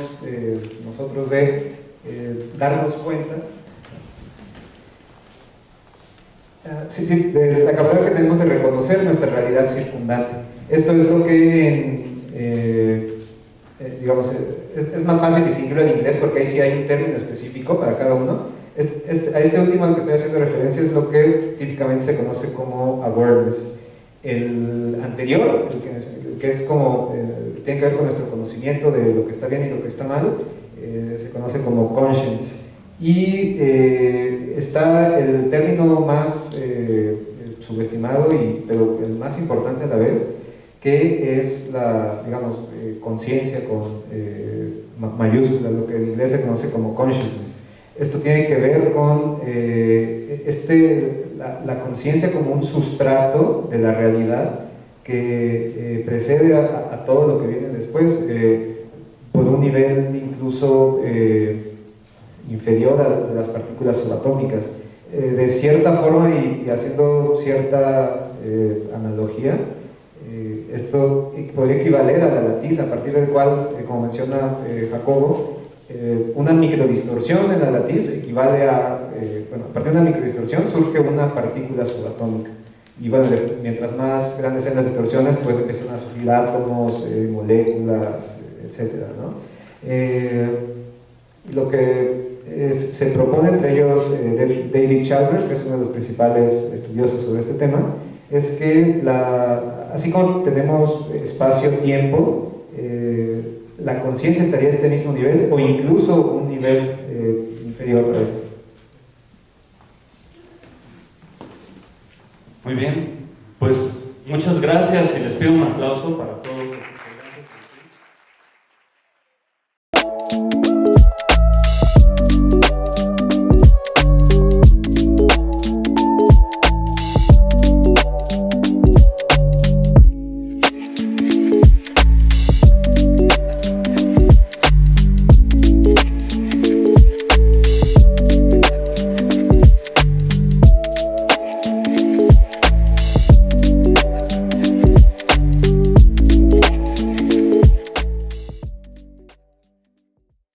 nosotros de darnos cuenta, de la capacidad que tenemos de reconocer nuestra realidad circundante. Esto es lo que digamos, es más fácil distinguirlo en inglés porque ahí sí hay un término específico para cada uno. A este último al que estoy haciendo referencia es lo que típicamente se conoce como awareness. El anterior, el que es como, tiene que ver con nuestro conocimiento de lo que está bien y lo que está mal, se conoce como conscience. Y está el término más subestimado, pero el más importante a la vez, que es la, digamos, conciencia con mayúsculas, lo que en inglés se conoce como consciousness. Esto tiene que ver con la conciencia como un sustrato de la realidad que precede a todo lo que viene después, por un nivel incluso inferior a las partículas subatómicas. De cierta forma, y haciendo cierta analogía, esto podría equivaler a la latiz, a partir del cual, como menciona Jacobo, una microdistorsión en la latiz equivale a, a partir de una microdistorsión surge una partícula subatómica. Y bueno, mientras más grandes sean las distorsiones, pues empiezan a surgir átomos, moléculas, etcétera, ¿no? Lo que se propone entre ellos David Chalmers, que es uno de los principales estudiosos sobre este tema, es que así como tenemos espacio-tiempo, la conciencia estaría a este mismo nivel o incluso un nivel inferior a este. Muy bien, pues muchas gracias y les pido un aplauso para todos.